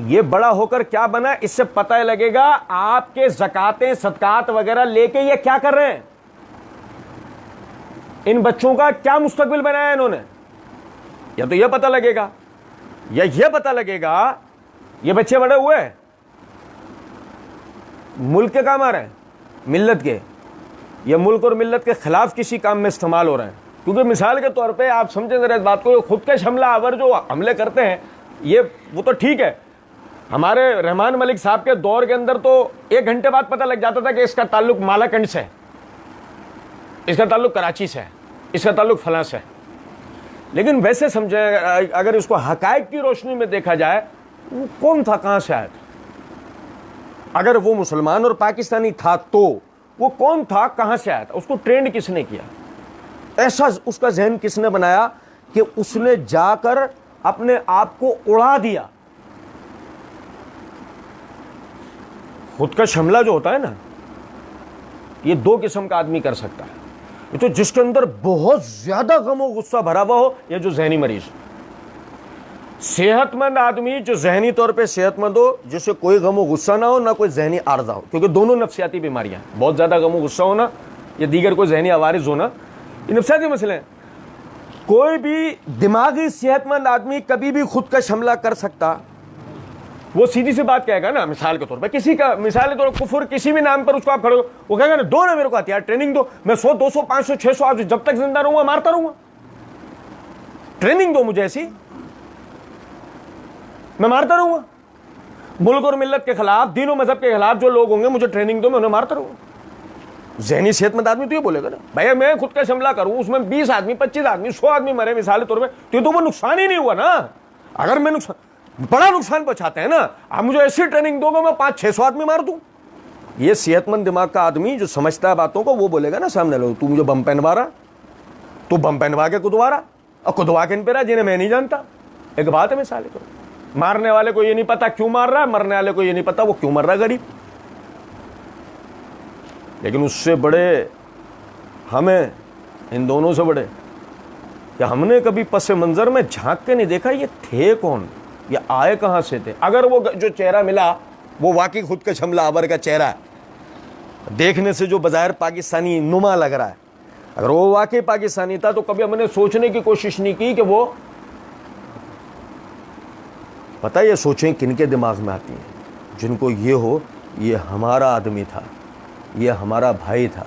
ये बड़ा होकर क्या बना, इससे पता लगेगा आपके ज़कातें सदकात वगैरह लेके ये क्या कर रहे हैं, इन बच्चों का क्या मुस्तकबिल बनाया इन्होंने। या तो यह पता लगेगा या यह पता लगेगा ये बच्चे बड़े हुए मुल्क के काम आ रहे हैं, मिल्लत के, या मुल्क और मिल्लत के खिलाफ किसी काम में इस्तेमाल हो रहे हैं। क्योंकि मिसाल के तौर पे आप समझें जरा इस बात को, खुद के हमला आवर जो हमले करते हैं ये वो तो ठीक है। हमारे रहमान मलिक साहब के दौर के अंदर तो 1 घंटे बाद पता लग जाता था कि इसका ताल्लुक मालाकंड से है, इसका ताल्लुक कराची से है, इसका ताल्लुक फलां से है। लेकिन वैसे समझे अगर इसको हकायक की रोशनी में देखा जाए, वो कौन था, कहां से आया था? अगर वो मुसलमान और पाकिस्तानी था तो वो कौन था, कहां से आया था? उसको ट्रेंड किसने किया? ऐसा उसका जहन किसने बनाया कि उसने जाकर अपने आप को उड़ा दिया? खुदकश हमला जो होता है ना, ये 2 किस्म का आदमी कर सकता है। ये तो जिसके अंदर बहुत ज्यादा गम गुस्सा भरा हुआ हो, या जो जहनी मरीज। सेहतमंद आदमी जो जहनी तौर पे सेहतमंद हो, जिसे कोई गम गुस्सा ना हो, ना कोई जहनी आर्जा हो, क्योंकि दोनों नफ्सियाती बीमारियां, बहुत ज्यादा गम गुस्सा होना या दीगर कोई जहनी आवारिज होना, ये नफ्सियाती मसले हैं। कोई भी दिमागी सेहतमंद आदमी कभी भी खुदकश हमला कर सकता। वो सीधी सी बात कहेगा ना, मिसाल के तौर पर किसी का, मिसाल के तौर पर कुफर किसी भी नाम पर उसको आप खड़े हो, वो कहेगा ना दो ना मेरे को हथियार, ट्रेनिंग दो, मैं 100 200 500 600 आज जब तक जिंदा रहूंगा मारता रहूंगा, ट्रेनिंग दो मुझे ऐसी, मैं मारता रहूंगा। मुल्क और मिल्लत के खिलाफ, दीन और मजहब के खिलाफ जो लोग होंगे, मुझे ट्रेनिंग दो, मैं उन्हें मारता रहूंगा। जहनी सेहतमंद आदमी तो ये बोलेगा ना, भैया मैं खुद का हमला करूं, उसमें 20 आदमी 25 आदमी 100 आदमी मरे मिसाल के तौर पर, तो वो नुकसान ही नहीं हुआ ना। अगर मैं बड़ा नुकसान पहुंचाते हैं ना, आप मुझे ऐसी ट्रेनिंग दोगे मैं 500-600 आदमी मार दूं। ये सेहतमंद दिमाग का आदमी जो समझता है बातों को, वो बोलेगा ना सामने लोग, तू मुझे बम पहनवा रहा, तू बम पहनवा के कुदवा रहा, और कुदवा के इन पे रहा जिन्हें मैं नहीं जानता। एक बात है मिसाल के, मारने वाले को ये नहीं पता क्यों मार रहा है, मरने वाले को ये नहीं पता वो क्यों मर रहा है गरीब। लेकिन उससे बड़े हमें, इन दोनों से बड़े, क्या हमने कभी पस मंजर में झांक के नहीं देखा ये थे कौन, ये आए कहां से थे। अगर वो जो चेहरा मिला वो वाकई खुद के हमला आवर का चेहरा है, देखने से जो बज़ाहिर पाकिस्तानी नुमा लग रहा है, अगर वो वाकई पाकिस्तानी था तो कभी हमने सोचने की कोशिश नहीं की कि वो, पता ये सोचें किनके दिमाग में आती हैं, जिनको ये हो ये हमारा आदमी था, ये हमारा भाई था,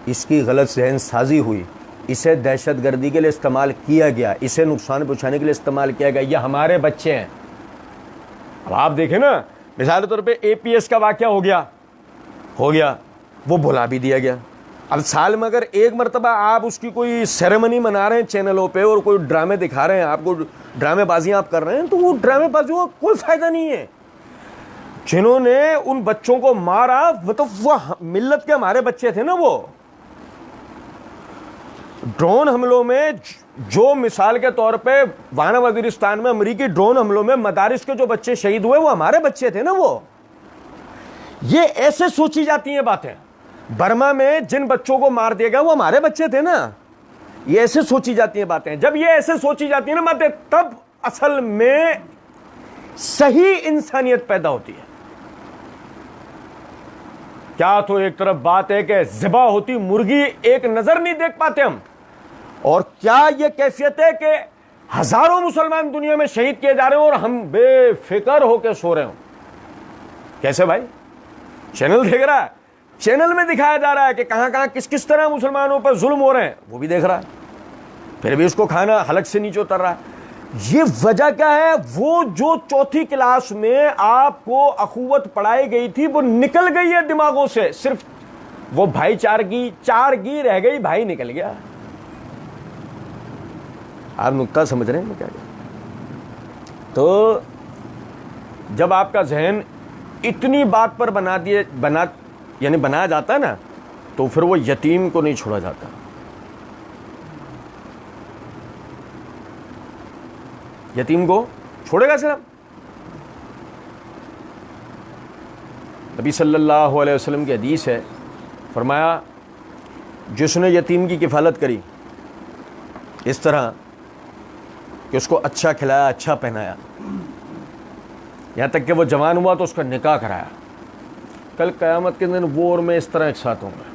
इसकी गलत जहन साजी हुई, इसे दहशतगर्दी के लिए इस्तेमाल किया गया, इसे नुकसान पहुंचाने के लिए इस्तेमाल किया गया, ये हमारे बच्चे हैं। अब आप देखें ना, मिसाल के तौर पे APS का वाकया हो गया, वो भुला भी दिया गया। अब साल में अगर एक मरतबा आप उसकी कोई सेरेमनी मना रहे हैं चैनलों पे और कोई ड्रामे दिखा रहे हैं, आपको ड्रामेबाजी आप कर रहे हैं, तो वो ड्रामेबाजियों का कोई फायदा नहीं है। जिन्होंने उन बच्चों को मारा वो तो वो मिल्लत के हमारे बच्चे थे ना। वो ड्रोन हमलों में जो मिसाल के तौर पे वाना वजीरिस्तान में अमेरिकी ड्रोन हमलों में मदारिस के जो बच्चे शहीद हुए वो हमारे बच्चे थे ना। वो ये ऐसे सोची जाती हैं बातें। बर्मा में जिन बच्चों को मार दिया गया वो हमारे बच्चे थे ना। ये ऐसे सोची जाती हैं बातें। जब ये ऐसे सोची जाती है ना बातें, तब असल में सही इंसानियत पैदा होती है। क्या तो एक तरफ बात है कि ज़िबा होती मुर्गी एक नजर नहीं देख पाते हम, और क्या ये कैफियत है कि हजारों मुसलमान दुनिया में शहीद किए जा रहे हैं और हम बेफिक्र होकर सो रहे हो। कैसे भाई? चैनल देख रहा है, चैनल में दिखाया जा रहा है कि कहां कहां किस किस तरह मुसलमानों पर जुल्म हो रहे हैं, वो भी देख रहा है, फिर भी उसको खाना हलक से नीचे उतर रहा है। ये वजह क्या है? वो जो चौथी क्लास में आपको अखुवत पढ़ाई गई थी वो निकल गई है दिमागों से। सिर्फ वो चारगी रह गई, भाई निकल गया। आप नुक्ता समझ रहे हैं मैं क्या कह? तो जब आपका जहन इतनी बात पर बनाया जाता है ना, तो फिर वो यतीम को नहीं छोड़ा जाता। यतीम को छोड़ेगा सिर्फ? नबी सल्लल्लाहु अलैहि वसल्लम की हदीस है, फरमाया जिसने यतीम की किफ़ालत करी इस तरह कि उसको अच्छा खिलाया, अच्छा पहनाया, यहाँ तक कि वो जवान हुआ तो उसका निकाह कराया, कल क़यामत के दिन वो और मैं इस तरह एक साथ होंगे।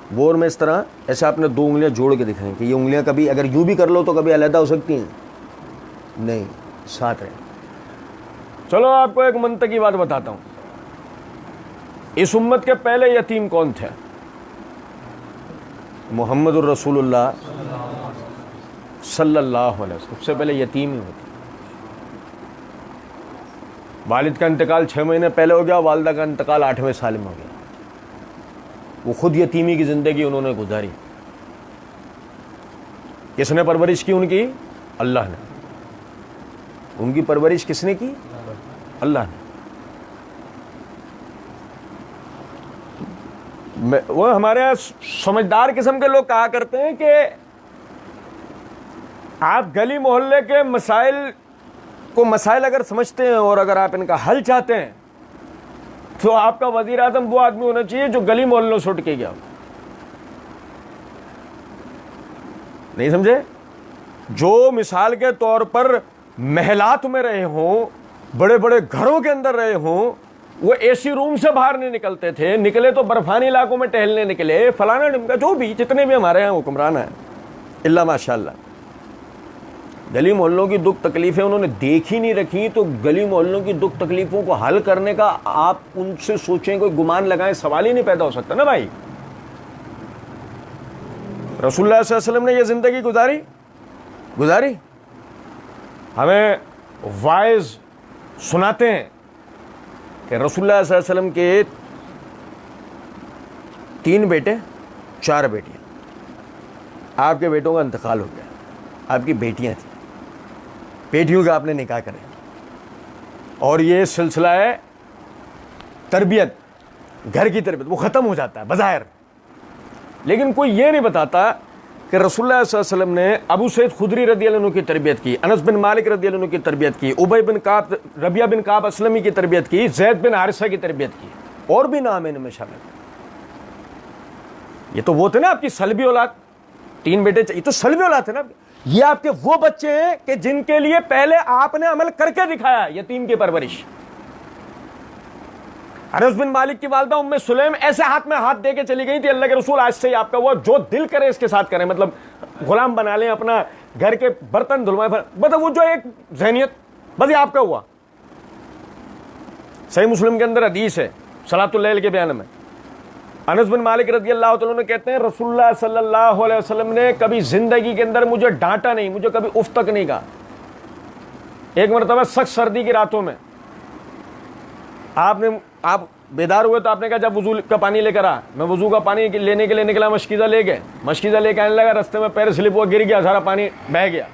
वो और मैं इस तरह, ऐसे आपने दो उंगलियां जोड़ के दिखाएं कि ये उंगलियां कभी अगर यूं भी कर लो तो कभी अलग हो सकती हैं? नहीं, साथ रहे। चलो आपको एक मंतकी की बात बताता हूं। इस उम्मत के पहले यतीम कौन थे? मुहम्मदुर रसूलुल्लाह सल्लल्लाहु अलैहि वसल्लम। सबसे पहले यतीम ही होते। वालिद का इंतकाल 6 महीने पहले हो गया, वालिदा का इंतकाल 8वें साल में हो गया। वो खुद यतीमी की ज़िंदगी उन्होंने गुजारी। किसने परवरिश की उनकी? अल्लाह ने। उनकी परवरिश किसने की? अल्लाह ने। वो हमारे यहाँ समझदार किस्म के लोग कहा करते हैं कि आप गली मोहल्ले के मसाइल अगर समझते हैं और अगर आप इनका हल चाहते हैं तो आपका वजीर आज़म वो आदमी होना चाहिए जो गली मोहल्लों से उठ के गया। नहीं समझे? जो मिसाल के तौर पर महलात में रहे हों, बड़े बड़े घरों के अंदर रहे हों, वो एसी रूम से बाहर नहीं निकलते थे, निकले तो बर्फानी इलाकों में टहलने निकले, फलाना ढिमका, जो भी जितने भी हमारे यहाँ हुक्मरान हैं, इल्ला माशाअल्लाह। गली मोहल्लों की दुख तकलीफें उन्होंने देख ही नहीं रखी, तो गली मोहल्लों की दुख तकलीफों को हल करने का आप उनसे सोचें, कोई गुमान लगाएं, सवाल ही नहीं पैदा हो सकता ना भाई। रसूलुल्लाह सल्लल्लाहु अलैहि वसल्लम ने ये जिंदगी गुजारी। हमें वाइज सुनाते हैं कि रसूलुल्लाह सल्लल्लाहु अलैहि वसल्लम के 3 बेटे 4 बेटियां। आपके बेटों का इंतकाल हो गया, आपकी बेटियां थी, बेटियों का आपने निकाह करे, और ये सिलसिला है तरबियत, घर की तरबियत, वो ख़त्म हो जाता है बज़ाहिर। लेकिन कोई ये नहीं बताता कि रसूलुल्लाह सल्लल्लाहु अलैहि वसल्लम ने अबू सईद खुदरी रज़ियल्लाहु अन्हु की तरबियत की, अनस बिन मालिक रज़ियल्लाहु अन्हु की तरबियत की, उबय बिन काब, रबिया बिन काब असलमी की तरबियत की, ज़ैद बिन हारिसा की तरबियत की, और भी नाम है इनमें शामिल। ये तो वो थे ना आपकी सलबी औलाद, 3 बेटे, ये तो सलबी औलाद थे ना। ये आपके वो बच्चे हैं कि जिनके लिए पहले आपने अमल करके दिखाया, यतीम की परवरिश। अनस बिन मालिक की वालदा उम्मे सुलैम ऐसे हाथ में हाथ दे के चली गई थी, अल्लाह के रसूल आज से ही आपका हुआ, जो दिल करे इसके साथ करें, मतलब गुलाम बना लें, अपना घर के बर्तन धुलवाएं, मतलब वो जो एक जहनियत, बस ये आपका हुआ। सही मुस्लिम के अंदर हदीस है सलातुल लैल के बयान में, अनस बिन मालिक रज़ी अल्लाह तआला अन्हु कहते हैं रसूलुल्लाह सल्लल्लाहु अलैहि वसल्लम ने कभी जिंदगी के अंदर मुझे डांटा नहीं, मुझे कभी उफ तक नहीं कहा। एक मरतबा सख्त सर्दी की रातों में आप बेदार हुए तो आपने कहा जब वजू का पानी लेकर आ, मैं वजू का पानी लेने के लिए निकला, मशकीज़ा ले गए, मशकीज़ा लेके आने लगा, रास्ते में पैर स्लिप हुआ, गिर गया, सारा पानी बह गया।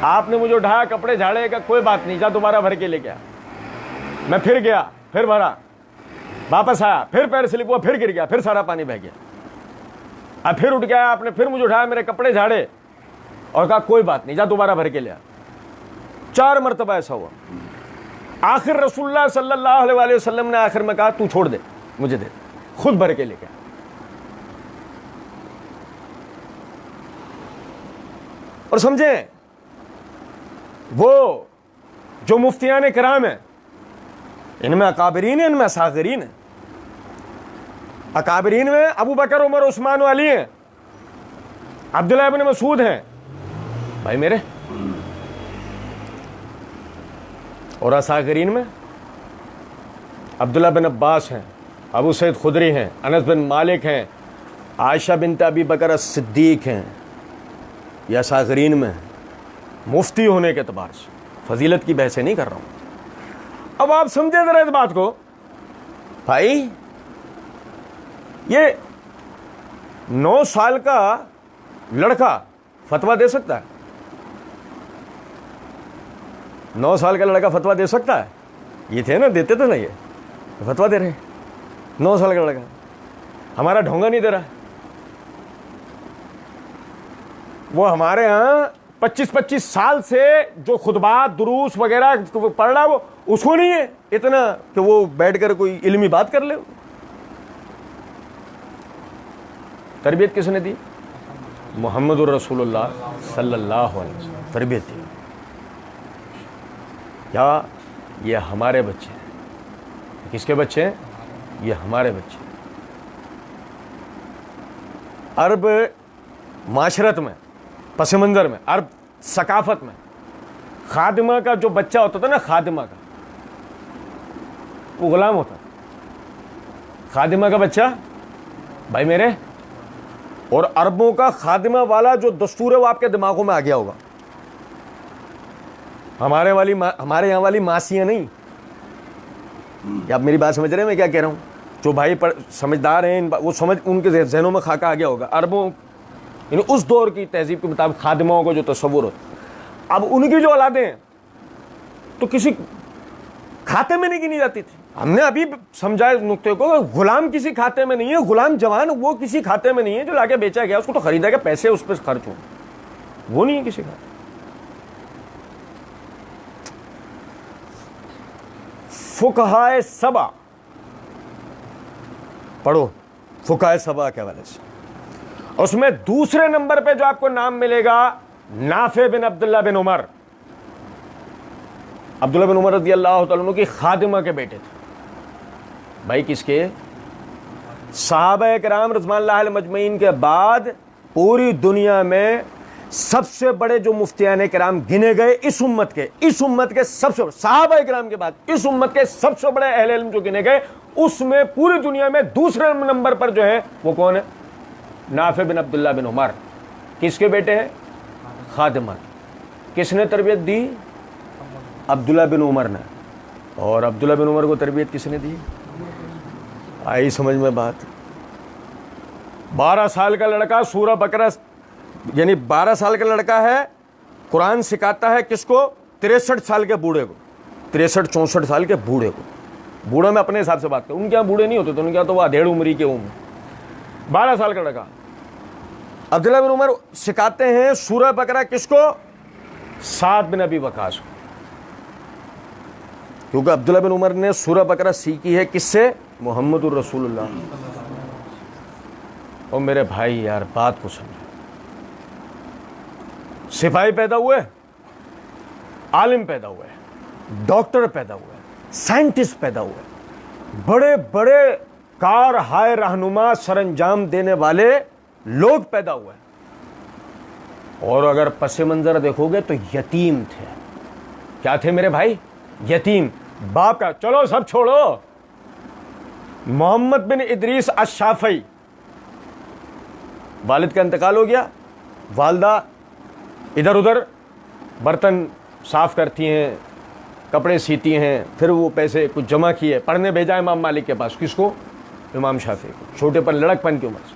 आपने मुझे उठाया, कपड़े झाड़े, का कोई बात नहीं, जा दोबारा भर के लेके आ। मैं फिर गया, फिर भरा, वापस आया, फिर पैर स्लिप हुआ, फिर गिर गया, फिर सारा पानी बह गया। अब फिर उठ गया, आपने फिर मुझे उठाया, मेरे कपड़े झाड़े और कहा कोई बात नहीं, जा दोबारा भर के ले आ। 4 मरतबा ऐसा हुआ। आखिर रसूलुल्लाह सल्लल्लाहु अलैहि वसल्लम ने आखिर में कहा तू छोड़ दे, मुझे दे, खुद भर के लेके आ। और समझे, वो जो मुफ्तियान किराम है, इनमें अकाबरीन है, इनमें असागिरीन है। अकाबरीन में अबू बकर, उमर, उस्मान व अली हैं, अब्दुल्लाह इब्न मसूद हैं भाई मेरे, और असागिरीन में अब्दुल्लाह बिन अब्बास हैं, अबू सईद खुदरी हैं, अनस बिन मालिक हैं, आयशा बिनत अबी बकर सिद्दीक हैं। यह असागिरीन में मुफ्ती होने के एतबार से, फजीलत की बहसें नहीं कर रहा हूं। अब आप समझे जरा इस बात को भाई, ये 9 साल का लड़का फतवा दे सकता है? 9 साल का लड़का फतवा दे सकता है? ये थे ना, देते थे ना, ये फतवा दे रहे 9 साल का लड़का, हमारा ढोंगा नहीं दे रहा। वो हमारे यहाँ 25-25 साल से जो खुतबात दुरूस वगैरह पढ़ रहा, वो उसको नहीं है इतना कि वो बैठकर कोई इल्मी बात कर ले। तरबियत किसने दी? मुहम्मदुर रसूलुल्लाह सल्लल्लाहु अलैहि वसल्लम तरबियत दी। क्या ये हमारे बच्चे हैं? किसके बच्चे हैं? ये हमारे बच्चे हैं। अरब माशरत में, पस मंज़र में, अरब सकाफत में खादिमा का जो बच्चा होता था ना, खादिमा का, वो गुलाम होता। खादिमा का बच्चा भाई मेरे, और अरबों का खादिमा वाला जो दस्तूर है वो आपके दिमागों में आ गया होगा। हमारे यहाँ वाली मासियाँ नहीं। आप मेरी बात समझ रहे हैं मैं क्या कह रहा हूँ? जो भाई समझदार हैं, वो समझ, उनके जहनों में खाका आ गया होगा। अरबों यानी उस दौर की तहजीब के मुताबिक खादिमाओं को जो तस्वुर होता, अब उनकी जो औलादें हैं तो किसी खाते में नहीं गिनी जाती थी। हमने अभी समझाया नुक्ते को, गुलाम किसी खाते में नहीं है, गुलाम जवान वो किसी खाते में नहीं है जो लाके बेचा गया, उसको तो खरीदा गया, पैसे उस पर खर्च हो, वो नहीं है किसी खाते। फुकहाए सबा पढ़ो, फुकहाए सबा के हवाले से, उसमें दूसरे नंबर पे जो आपको नाम मिलेगा नाफे बिन अब्दुल्लाह बिन उमर। अब्दुल्लाह बिन उमर रज़ी अल्लाह तआला अन्हु की खादिमा के बेटे थे। भाई किसके? सहाबा किराम रज़ियल्लाहु अलैहिम मजमईन के बाद पूरी दुनिया में सबसे बड़े जो मुफ्तियान किराम गिने गए इस उम्मत के सबसे, सहाबा किराम के बाद इस उम्मत के सबसे बड़े अहले इल्म जो गिने गए, उसमें पूरी दुनिया में दूसरे नंबर पर जो है वो कौन है? नाफे बिन अब्दुल्लाह बिन उमर। किसके बेटे हैं? खादिमा। किसने तरबियत दी? अब्दुल्लाह बिन उमर ने। और अब्दुल्लाह बिन उमर को तरबियत किसने दी? आई समझ में बात? 12 साल का लड़का सूरह बकरा, यानी 12 साल का लड़का है, कुरान सिखाता है किसको? 63 साल के बूढ़े को, 63-64 साल के बूढ़े को। बूढ़े में अपने हिसाब से बात करें, उनके यहाँ बूढ़े नहीं होते थे, उनके यहाँ तो वह अधेड़ उम्री के उम्र। 12 साल का लड़का अब्दुल्लाह बिन उमर सिखाते हैं सूरह बकरा किसको? साद बिन अबी वकास को, क्योंकि अब्दुल्लाह बिन उमर ने सूरह बकरा सीखी है किससे? मुहम्मदुर रसूलुल्लाह। और मेरे भाई यार बात को समझो, सिपाही पैदा हुए, आलिम पैदा हुए, डॉक्टर पैदा हुए, साइंटिस्ट पैदा हुए, बड़े बड़े कार हाय रहनुमा सरंजाम देने वाले लोग पैदा हुए। और अगर पसे मंजर देखोगे तो यतीम थे। क्या थे मेरे भाई? यतीम। बाप का, चलो सब छोड़ो, मोहम्मद बिन इदरीस अश-शाफ़ई, वालिद का इंतकाल हो गया, वालदा इधर उधर बर्तन साफ करती हैं, कपड़े सीती हैं, फिर वो पैसे कुछ जमा किए, पढ़ने भेजा इमाम मालिक के पास। किसको? इमाम शाफी को, छोटेपन लड़कपन की उम्र से।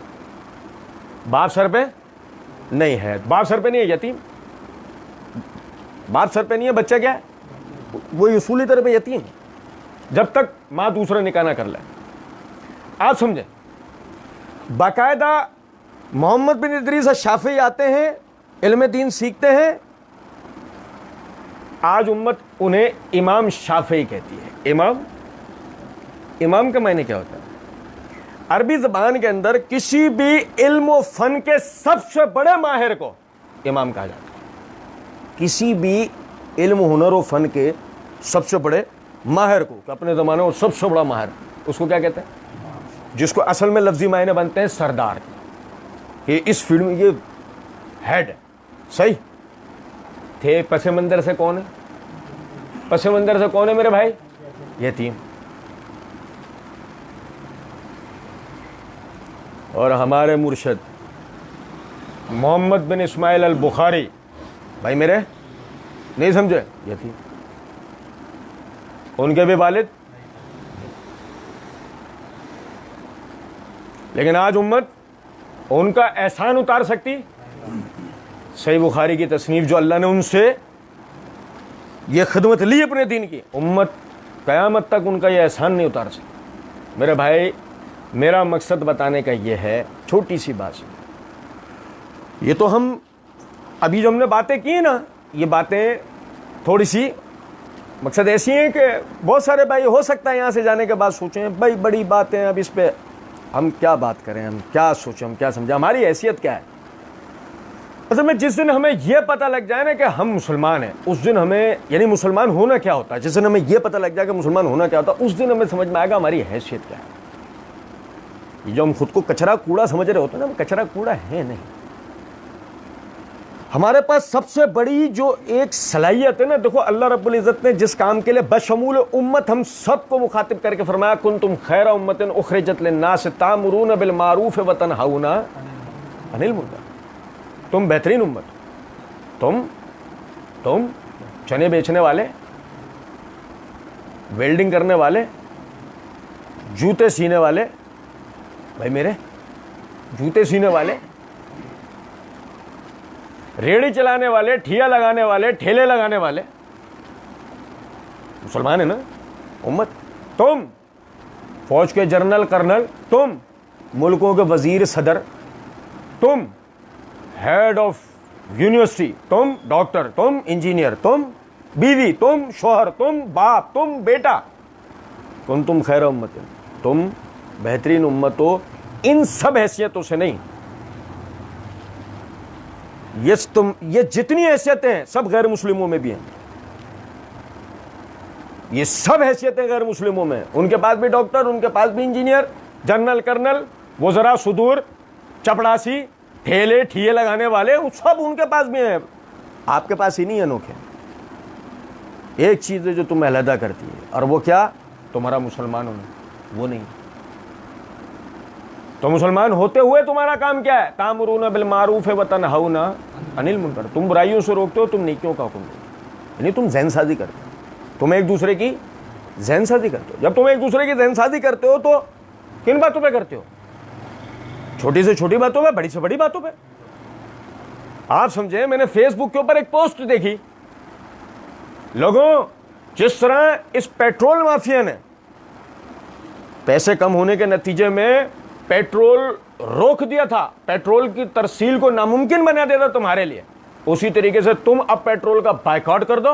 बाप सर पे नहीं है, बाप सर पे नहीं है, यतीम। बाप सर पे नहीं है, बच्चा क्या है? वो उसूली तरह पे यतीम, जब तक माँ दूसरा निकाह ना कर ले। आप समझे? बाकायदा मोहम्मद बिन इदरीस शाफी आते हैं, इल्म दीन सीखते हैं। आज उम्मत उन्हें इमाम शाफी कहती है। इमाम का मायने क्या होता है? अरबी ज़बान के अंदर किसी भी इल्म व फ़न के सबसे बड़े माहिर को इमाम कहा जाता है। किसी भी इल्म, हुनर व फ़न के सबसे बड़े माहिर को, अपने ज़माने में सबसे बड़ा माहिर, उसको क्या कहते हैं? जिसको असल में लफ्ज़ी मायने बनते हैं सरदार, कि इस फील्ड में ये हेड है। सही थे। पसे मंदिर से कौन है? पसे मंदिर से कौन है मेरे भाई? यतीम। और हमारे मुर्शद मोहम्मद बिन इस्माइल अल बुखारी, भाई मेरे, नहीं समझे? यतीम। उनके भी वालिद। लेकिन आज उम्मत उनका एहसान उतार सकती? सही बुखारी की तसनीफ जो अल्लाह ने उनसे ये खिदमत ली अपने दीन की, उम्मत क़यामत तक उनका ये एहसान नहीं उतार सकती। मेरे भाई, मेरा मकसद बताने का ये है, छोटी सी बात। ये तो हम अभी जो हमने बातें की ना, ये बातें थोड़ी सी मकसद ऐसी हैं कि बहुत सारे भाई हो सकता है यहाँ से जाने के बाद सोचें भाई बड़ी बातें, अब इस पे हम क्या बात करें, हम क्या सोचें, हम क्या समझें, हमारी हैसियत क्या है। असल में जिस दिन हमें यह पता लग जाए ना कि हम मुसलमान हैं, उस दिन हमें, यानी मुसलमान होना क्या होता है, जिस दिन हमें यह पता लग जाए कि मुसलमान होना क्या होता है, उस दिन हमें समझ में आएगा हमारी हैसियत क्या है। ये जो हम खुद को कचरा कूड़ा समझ रहे होते हैं ना, हम कचरा कूड़ा है नहीं। हमारे पास सबसे बड़ी जो एक सलाहियत है ना, देखो अल्लाह रब्बुल इज़्ज़त ने जिस काम के लिए बशमूल उम्मत हम सबको मुखातिब करके फरमाया, कुंतुम खैरा उम्मतिन उखरिजत लिन्नास तामुरून बिल मारूफ व तनहाउना अनिल मुनकर। तुम बेहतरीन उम्मत, तुम चने बेचने वाले, वेल्डिंग करने वाले, जूते सीने वाले, भाई मेरे जूते सीने वाले, रेड़ी चलाने वाले, ठिया लगाने वाले, ठेले लगाने वाले, मुसलमान है ना उम्मत। तुम फौज के जनरल कर्नल, तुम मुल्कों के वजीर सदर, तुम हेड ऑफ यूनिवर्सिटी, तुम डॉक्टर, तुम इंजीनियर, तुम बीवी, तुम शोहर, तुम बाप, तुम बेटा, तुम खैर उम्मत, तुम बेहतरीन उम्मत हो। इन सब हैसियतों से नहीं, ये जितनी हैसियतें हैं सब गैर मुस्लिमों में भी हैं। ये सब हैसियतें गैर मुस्लिमों में, उनके पास भी डॉक्टर, उनके पास भी इंजीनियर, जनरल कर्नल, वज़रा सुदूर, चपड़ासी, ठेले ठिये लगाने वाले, सब उनके पास भी हैं। आपके पास ही नहीं है अनोखे। एक चीज़ है जो तुम्हें अलहदा करती है, और वो क्या? तुम्हारा मुसलमान होना। वो नहीं। तो मुसलमान होते हुए तुम्हारा काम क्या है? तामुरून बिल मारूफ व तनहाउना अनिल मुनकर। तुम बुराइयों से रोकते हो, तुम नेकियों का हुक्म देते हो। यानी तुम ज़हनसाज़ी करते हो, तुम एक दूसरे की ज़हनसाज़ी करते हो। जब तुम एक दूसरे की ज़हनसाज़ी करते हो तो किन बातों पे करते हो? छोटी से छोटी बातों पे, बड़ी से बड़ी बातों पे। आप समझे, मैंने फेसबुक के ऊपर एक पोस्ट देखी, लोगों जिस तरह इस पेट्रोल माफिया ने पैसे कम होने के नतीजे में पेट्रोल रोक दिया था, पेट्रोल की तरसील को नामुमकिन बना दिया था तुम्हारे लिए, उसी तरीके से तुम अब पेट्रोल का बायकॉट कर दो,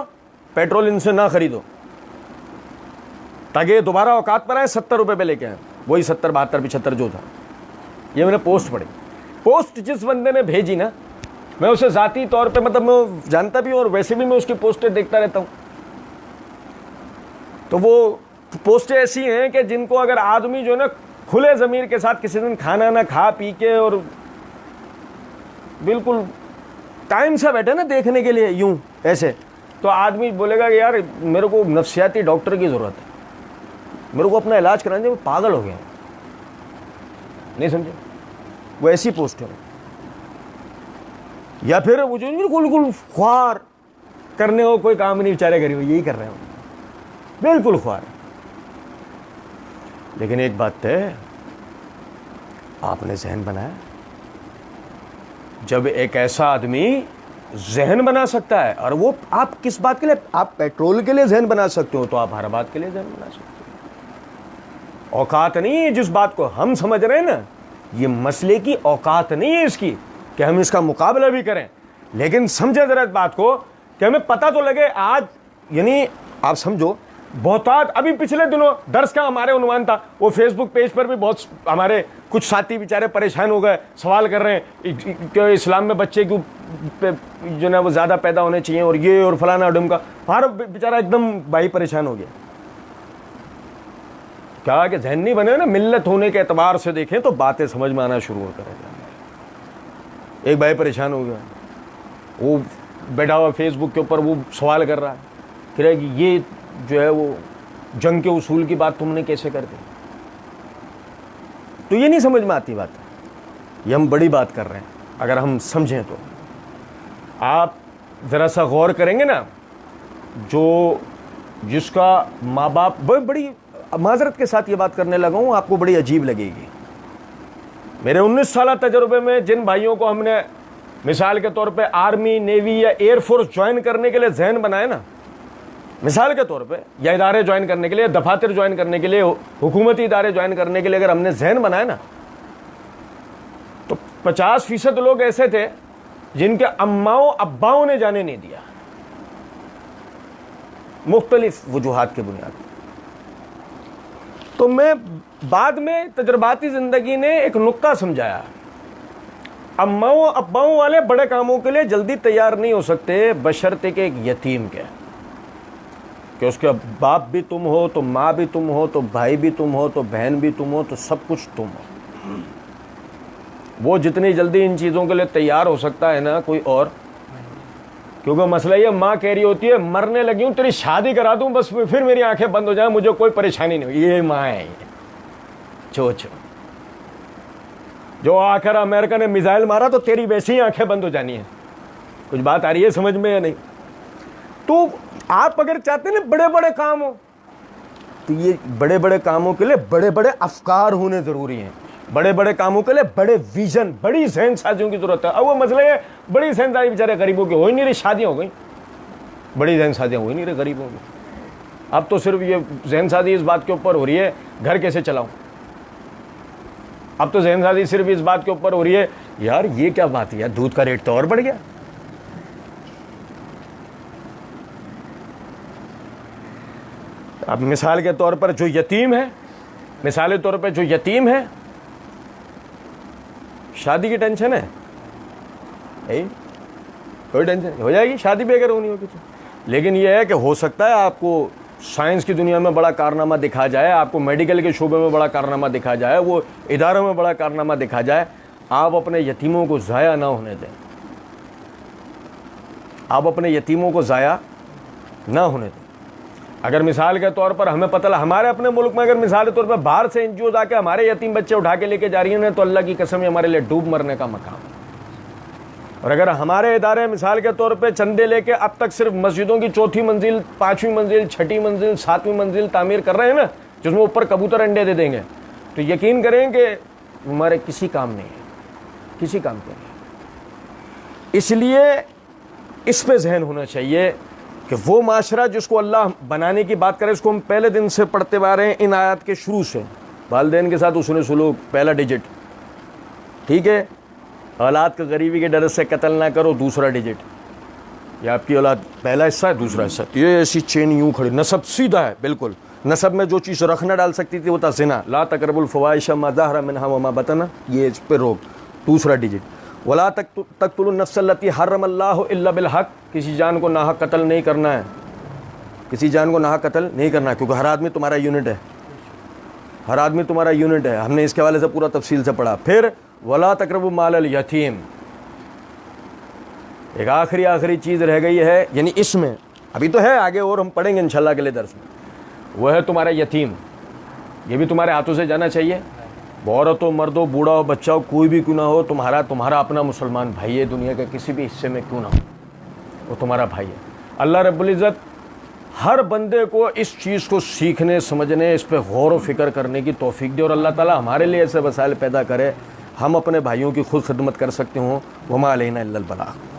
पेट्रोल इनसे ना खरीदो, ताकि दोबारा औकात पर आए, 70 रुपए पे लेके आए, वही 70, 72, 75 जो था। ये मैंने पोस्ट पढ़ी। पोस्ट जिस बंदे ने भेजी ना, मैं उसे ज़ाती तौर पे, मतलब मैं जानता भी हूँ और वैसे भी मैं उसकी पोस्टें देखता रहता हूँ। तो वो पोस्टें ऐसी हैं कि जिनको अगर आदमी जो ना खुले ज़मीर के साथ किसी दिन खाना ना खा पी के और बिल्कुल टाइम से बैठे ना देखने के लिए यूं ऐसे, तो आदमी बोलेगा कि यार मेरे को नफ्सियाती डॉक्टर की ज़रूरत है, मेरे को अपना इलाज कराने, वो पागल हो गए। नहीं समझे? वो ऐसी पोस्ट है। या फिर वो जो बिल्कुल ख्वार करने को कोई काम नहीं, बेचारे गरीब यही कर रहे हो, बिल्कुल ख्वार। लेकिन एक बात तय, आपने जहन बनाया। जब एक ऐसा आदमी जहन बना सकता है, और वो आप किस बात के लिए, आप पेट्रोल के लिए जहन बना सकते हो, तो आप हर बात के लिए जहन बना सकते हो। औकात नहीं है जिस बात को हम समझ रहे हैं ना, ये मसले की औकात नहीं है इसकी कि हम इसका मुकाबला भी करें। लेकिन समझे जरा इस बात को कि हमें पता तो लगे। आज यानी आप समझो बहुतात, अभी पिछले दिनों दर्स का हमारे उन्वान था, वो फेसबुक पेज पर भी बहुत हमारे कुछ साथी बेचारे परेशान हो गए, सवाल कर रहे हैं कि इस्लाम में बच्चे क्यों जो ना वो ज़्यादा पैदा होने चाहिए और ये और फलाना ढुमका। हर बेचारा एकदम भाई परेशान हो गया। क्या कि जहन नहीं बने ना, मिल्लत होने के एतबार से देखें तो बातें समझ में आना शुरू होता है। एक भाई परेशान हो गया, वो बैठा हुआ फेसबुक के ऊपर, वो सवाल कर रहा है, कह रहा है कि ये जो है वो जंग के उसूल की बात तुमने कैसे कर दी। तो ये नहीं समझ में आती बात, ये हम बड़ी बात कर रहे हैं। अगर हम समझें तो आप ज़रा सा गौर करेंगे ना, जो जिसका माँ बाप, बड़ी माजरत के साथ ये बात करने लगा हूँ, आपको बड़ी अजीब लगेगी। मेरे 19 साल तजुर्बे में जिन भाइयों को हमने मिसाल के तौर पे आर्मी, नेवी या एयरफोर्स ज्वाइन करने के लिए जहन बनाए ना, मिसाल के तौर पे, या इदारे ज्वाइन करने के लिए, दफातर ज्वाइन करने के लिए, हुकूमती इदारे ज्वाइन करने के लिए अगर हमने जहन बनाए ना, तो 50% लोग ऐसे थे जिनके अम्माओं अब्बाओं ने जाने नहीं दिया, मुख्तलिफ वजूहात के बुनियाद पर। तो मैं बाद में तजर्बाती जिंदगी ने एक नुक्ता समझाया, अम्माओं अब्बाओं वाले बड़े कामों के लिए जल्दी तैयार नहीं हो सकते बशर्ते के एक यतीम के, कि उसके बाप भी तुम हो, तो माँ भी तुम हो, तो भाई भी तुम हो, तो बहन भी तुम हो, तो सब कुछ तुम हो। वो जितनी जल्दी इन चीज़ों के लिए तैयार हो सकता है ना कोई और, क्योंकि मसला ये, माँ कह रही होती है मरने लगी हूँ, तेरी शादी करा दूँ बस फिर मेरी आंखें बंद हो जाए, मुझे कोई परेशानी नहीं हो। ये माँ है चोच, जो आखिर अमेरिका ने मिसाइल मारा तो तेरी वैसी ही आंखें बंद हो जानी है। कुछ बात आ रही है समझ में या नहीं? तो आप अगर चाहते हैं ना बड़े बड़े काम हो, तो ये बड़े बड़े कामों के लिए बड़े बड़े अफकार होने जरूरी हैं। बड़े बड़े कामों के लिए बड़े विजन, बड़ी जहन साजियों की जरूरत है। अब वो मसला है, बड़ी जहन साजी बेचारे गरीबों की हो ही नहीं रही, शादियां हो गई, बड़ी जहन साजियां हो ही नहीं रही गरीबों की। अब तो सिर्फ ये जहन साजी इस बात के ऊपर हो रही है, घर कैसे चलाऊं। अब तो जहन साजी सिर्फ इस बात के ऊपर हो रही है, यार ये क्या बात है यार, दूध का रेट तो और बढ़ गया। अब मिसाल के तौर पर जो यतीम है, मिसाल के तौर पर जो यतीम है, शादी की टेंशन है, कोई टेंशन हो जाएगी शादी भी अगर होनी होगी तो। लेकिन यह है कि हो सकता है आपको साइंस की दुनिया में बड़ा कारनामा दिखा जाए, आपको मेडिकल के शोबे में बड़ा कारनामा दिखा जाए, वो इदारों में बड़ा कारनामा दिखा जाए, आप अपने यतीमों को ज़ाया ना होने दें। आप अपने यतीमों को ज़ाया ना होने दें। अगर मिसाल के तौर पर हमें पता, हमारे अपने मुल्क में अगर मिसाल के तौर पर बाहर से एनजीओ आके हमारे यतीम बच्चे उठा के लेके जा रही हैं, तो अल्लाह की कसम हमारे लिए डूब मरने का मकाम है। और अगर हमारे इदारे मिसाल के तौर पे चंदे लेके अब तक सिर्फ मस्जिदों की 4थी मंजिल, 5वीं मंजिल, 6ठी मंजिल, 7वीं मंजिल तामीर कर रहे हैं ना, जिसमें ऊपर कबूतर अंडे दे देंगे, तो यकीन करें कि हमारे किसी काम नहीं है, किसी काम के नहीं। इसलिए इस पे जहन होना चाहिए कि वो माशरा जिसको अल्लाह बनाने की बात करे, इसको हम पहले दिन से पढ़ते आ रहे हैं, इन आयत के शुरू से। वालिदैन के साथ उसने सुलूक, पहला डिजिट, ठीक है। औलाद को गरीबी के डर से कत्ल ना करो, दूसरा डिजिट। ये आपकी औलाद, पहला हिस्सा है, दूसरा हिस्सा। ये ऐसी चेन यूं खड़ी, नसब सीधा है बिल्कुल। नसब में जो चीज़ रख न डाल सकती थी वो था ज़िना, ला तक़रबुल फ़वाहिश मा ज़हरा मिन्हा व मा बतन, ये इस पर रोक, दूसरा डिजिट। वला तक़्तुलुन नफ़्स अल्लती हर्रमल्लाहु इल्ला बिल हक़, किसी जान को नाहक कत्ल नहीं करना है। किसी जान को नाहक कत्ल नहीं करना, क्योंकि हर आदमी तुम्हारा यूनिट है, हर आदमी तुम्हारा यूनिट है। हमने इसके हवाले से पूरा तफसील से पढ़ा। फिर वला तकरबु मालल यतीम, एक आखिरी चीज़ रह गई है, यानी इसमें अभी तो है, आगे और हम पढ़ेंगे इंशाल्लाह अगले दर्स में। वह है तुम्हारा यतीम, ये भी तुम्हारे हाथों से जाना चाहिए। औरत हो, मर्द हो, बूढ़ा हो, बच्चा हो, कोई भी क्यों ना हो, तुम्हारा अपना मुसलमान भाई है, दुनिया के किसी भी हिस्से में क्यों ना हो, वो तुम्हारा भाई है। अल्लाह रब्बुल इज़्ज़त हर बंदे को इस चीज़ को सीखने, समझने, इस पर गौर व फिक्र करने की तौफीक दे, और अल्लाह ताला हमारे लिए ऐसे वसाइल पैदा करे हम अपने भाइयों की खुद खिदमत कर सकते हों। वमा अलैना इल्लल बलाग।